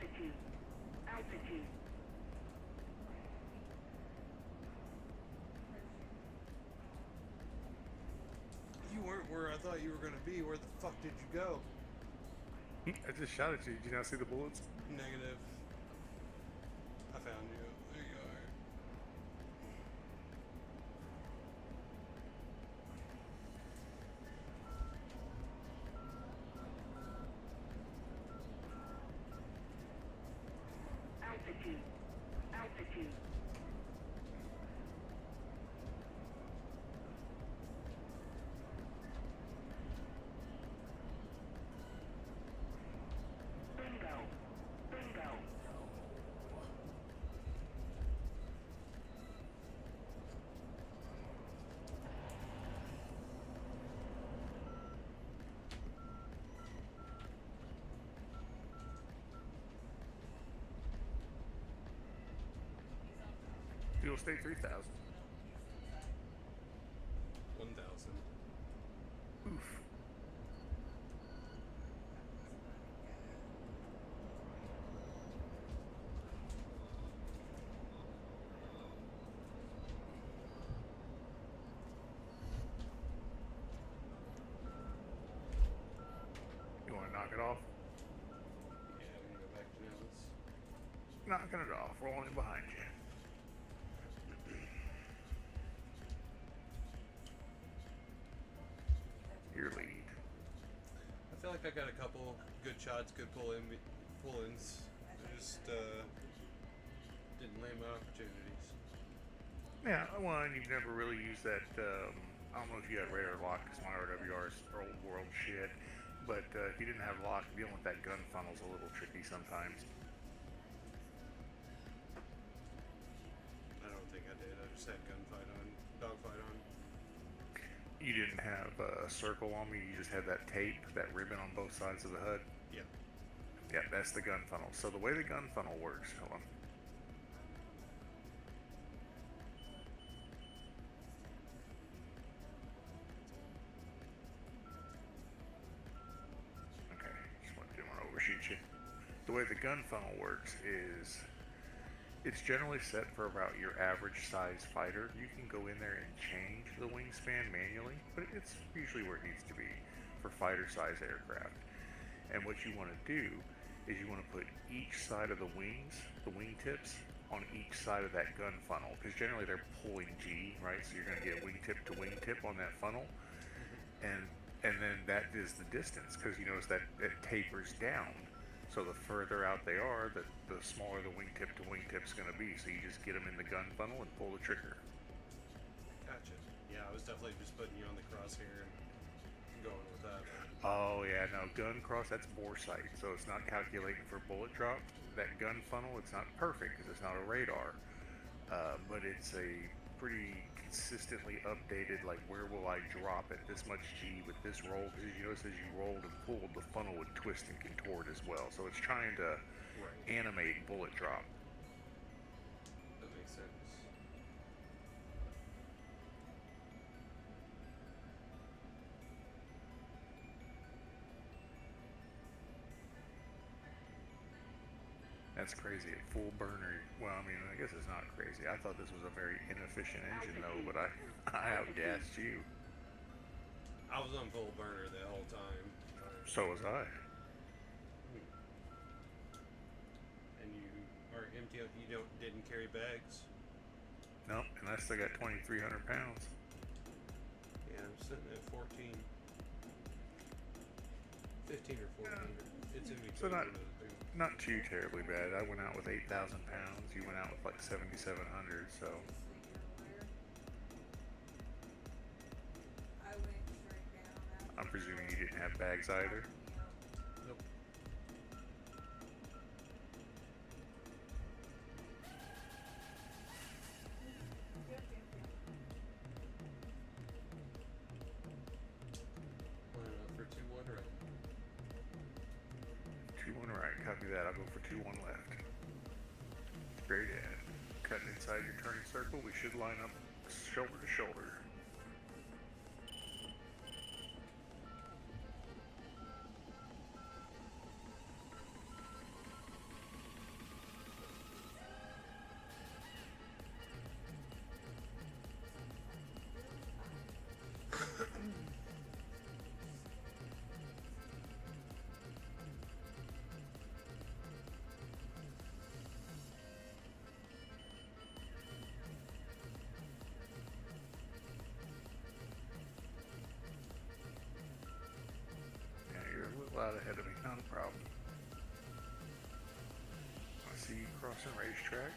Altitude. Altitude. You weren't where I thought you were gonna be. Where the fuck did you go? I just shot at you. Did you not see the bullets? Negative. I found you. There you are. Altitude. Altitude. Bingo. Bingo. Fuel state 3,000. 1,000. Oof. You want to knock it off? Yeah, I'm gonna go back to Nels. Knocking it off. Rolling it behind you. Your lead. I feel like I got a couple good shots, good pull-ins. I just didn't land my opportunities. Yeah, well, and you've never really used that, I don't know if you had radar lock, because my RWR is old world shit, but if you didn't have lock, dealing with that gun funnel's a little tricky sometimes. I don't think I did. I just had dogfight on. You didn't have a circle on me, you just had that tape, that ribbon on both sides of the HUD. Yeah. Yeah, that's the gun funnel. So the way the gun funnel works, hold on. Okay, just want to overshoot you. The way the gun funnel works is it's generally set for about your average size fighter. You can go in there and change the wingspan manually, but it's usually where it needs to be for fighter size aircraft. And what you want to do is you want to put each side of the wings, the wingtips, on each side of that gun funnel, because generally they're pulling G, right? So you're going to get wingtip to wingtip on that funnel, and then that is the distance, because you notice that it tapers down. So the further out they are, the smaller the wingtip to wingtip's going to be. So you just get them in the gun funnel and pull the trigger. Gotcha. Yeah, I was definitely just putting you on the crosshair and going with that. Oh yeah, no, gun cross, that's bore sight, so it's not calculating for bullet drop. That gun funnel, it's not perfect because it's not a radar, but it's a pretty consistently updated, like where will I drop at this much G with this roll, because you notice as you rolled and pulled, the funnel would twist and contort as well, so it's trying to animate bullet drop. That makes sense. That's crazy. At full burner. Well, I mean, I guess it's not crazy. I thought this was a very inefficient engine, though, but I outgassed you. I was on full burner the whole time. So was I. And you are empty. You didn't carry bags. Nope, and I still got 2,300 pounds. Yeah, I'm sitting at 14, 15 or 14. It's in between. So one of the two. not too terribly bad. I went out with 8,000 pounds. You went out with like 7,700. So I went straight down. I'm presuming you didn't have bags either. Nope. Line up for 2-1 right. 2-1 right. Copy that. I'll go for 2-1 left. Straight ahead. Cutting inside your turning circle. We should line up shoulder to shoulder. out ahead of me, not a problem. I see you crossing racetrack.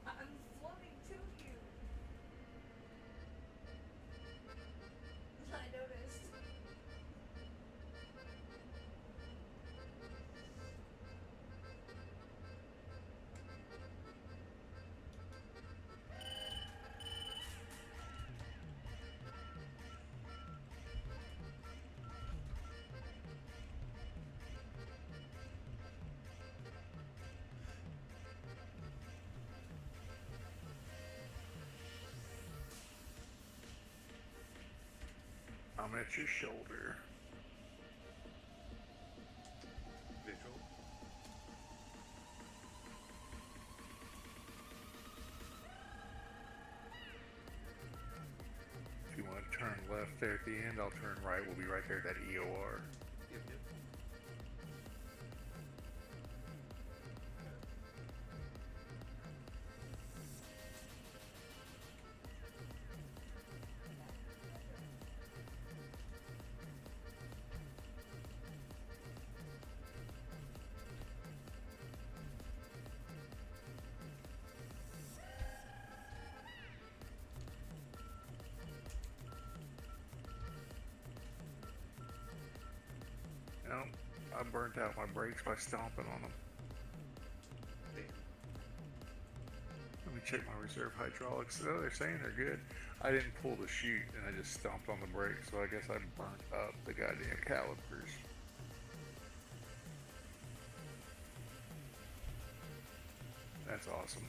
I'm floating to you. I noticed. I'm at your shoulder. Visual. If you want to turn left there at the end, I'll turn right. We'll be right there at that EOR. Yep, yep. No, I burnt out my brakes by stomping on them. Damn. Let me check my reserve hydraulics. Oh, they're saying they're good. I didn't pull the chute and I just stomped on the brakes, so I guess I burnt up the goddamn calipers. That's awesome.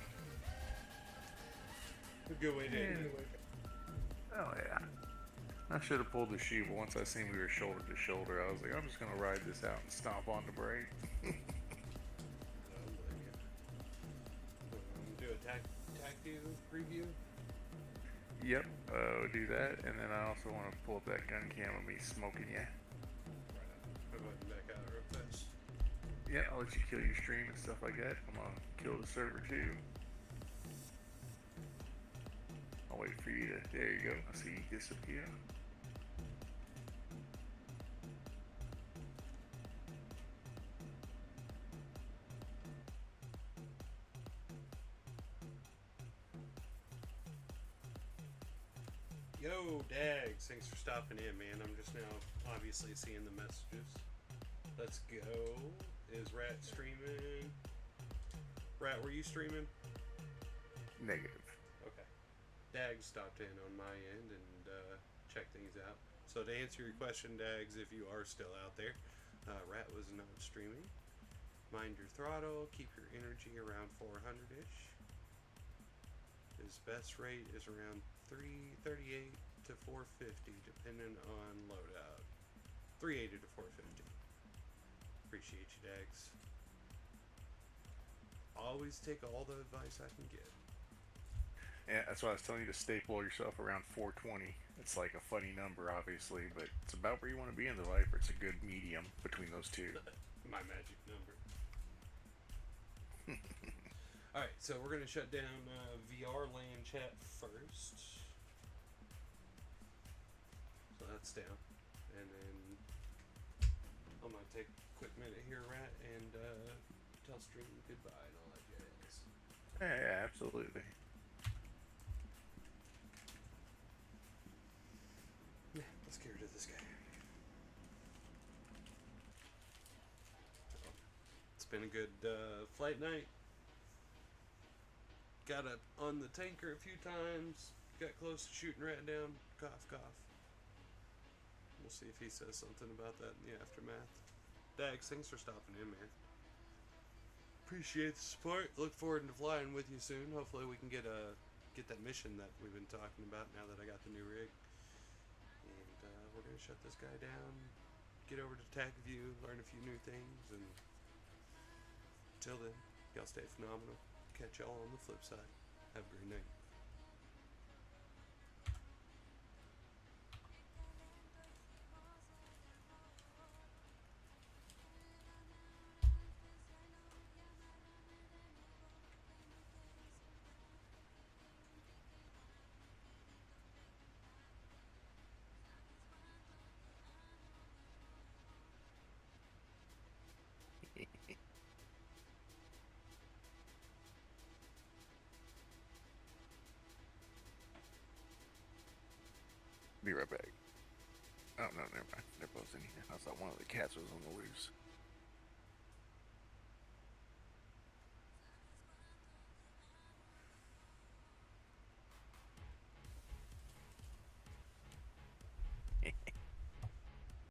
A good way to end Yeah. it. Oh yeah. I should have pulled the chute, but once I seen we were shoulder to shoulder, I was like, I'm just gonna ride this out and stomp on the brake. Do a tac view preview. Yep, do that, and then I also want to pull up that gun cam of me smoking you. Right on. I'm going back out real fast. Yeah, I'll let you kill your stream and stuff like that. I'm gonna kill the server too. I'll wait for you to. There you go. I see you disappear. Yo, Dags, thanks for stopping in, man. I'm just now obviously seeing the messages. Let's go. Is Rat streaming? Rat, were you streaming? Negative. Okay. Dags stopped in on my end and checked things out. So to answer your question, Dags, if you are still out there, Rat was not streaming. Mind your throttle. Keep your energy around 400-ish. His best rate is around 338 to 450, depending on loadout. 380 to 450. Appreciate you, Dags. Always take all the advice I can get. Yeah, that's why I was telling you to staple yourself around 420. It's like a funny number, obviously, but it's about where you want to be in the life. It's a good medium between those two. My magic number. Alright, so we're going to shut down VR LAN chat first. So that's down. And then I'm going to take a quick minute here, Rat, and tell stream goodbye and all that jazz. Yeah, absolutely. Yeah, let's get rid of this guy. So, it's been a good flight night. Got up on the tanker a few times. Got close to shooting Rat down. Cough, cough. We'll see if he says something about that in the aftermath. Dags, thanks for stopping in, man. Appreciate the support. Look forward to flying with you soon. Hopefully we can get that mission that we've been talking about now that I got the new rig. shut this guy down, get over to tag view, learn a few new things, and till then, y'all stay phenomenal. Catch y'all on the flip side. Have a great night. Be right back. Oh no, never mind. They're both in here. I thought one of the cats was on the loose.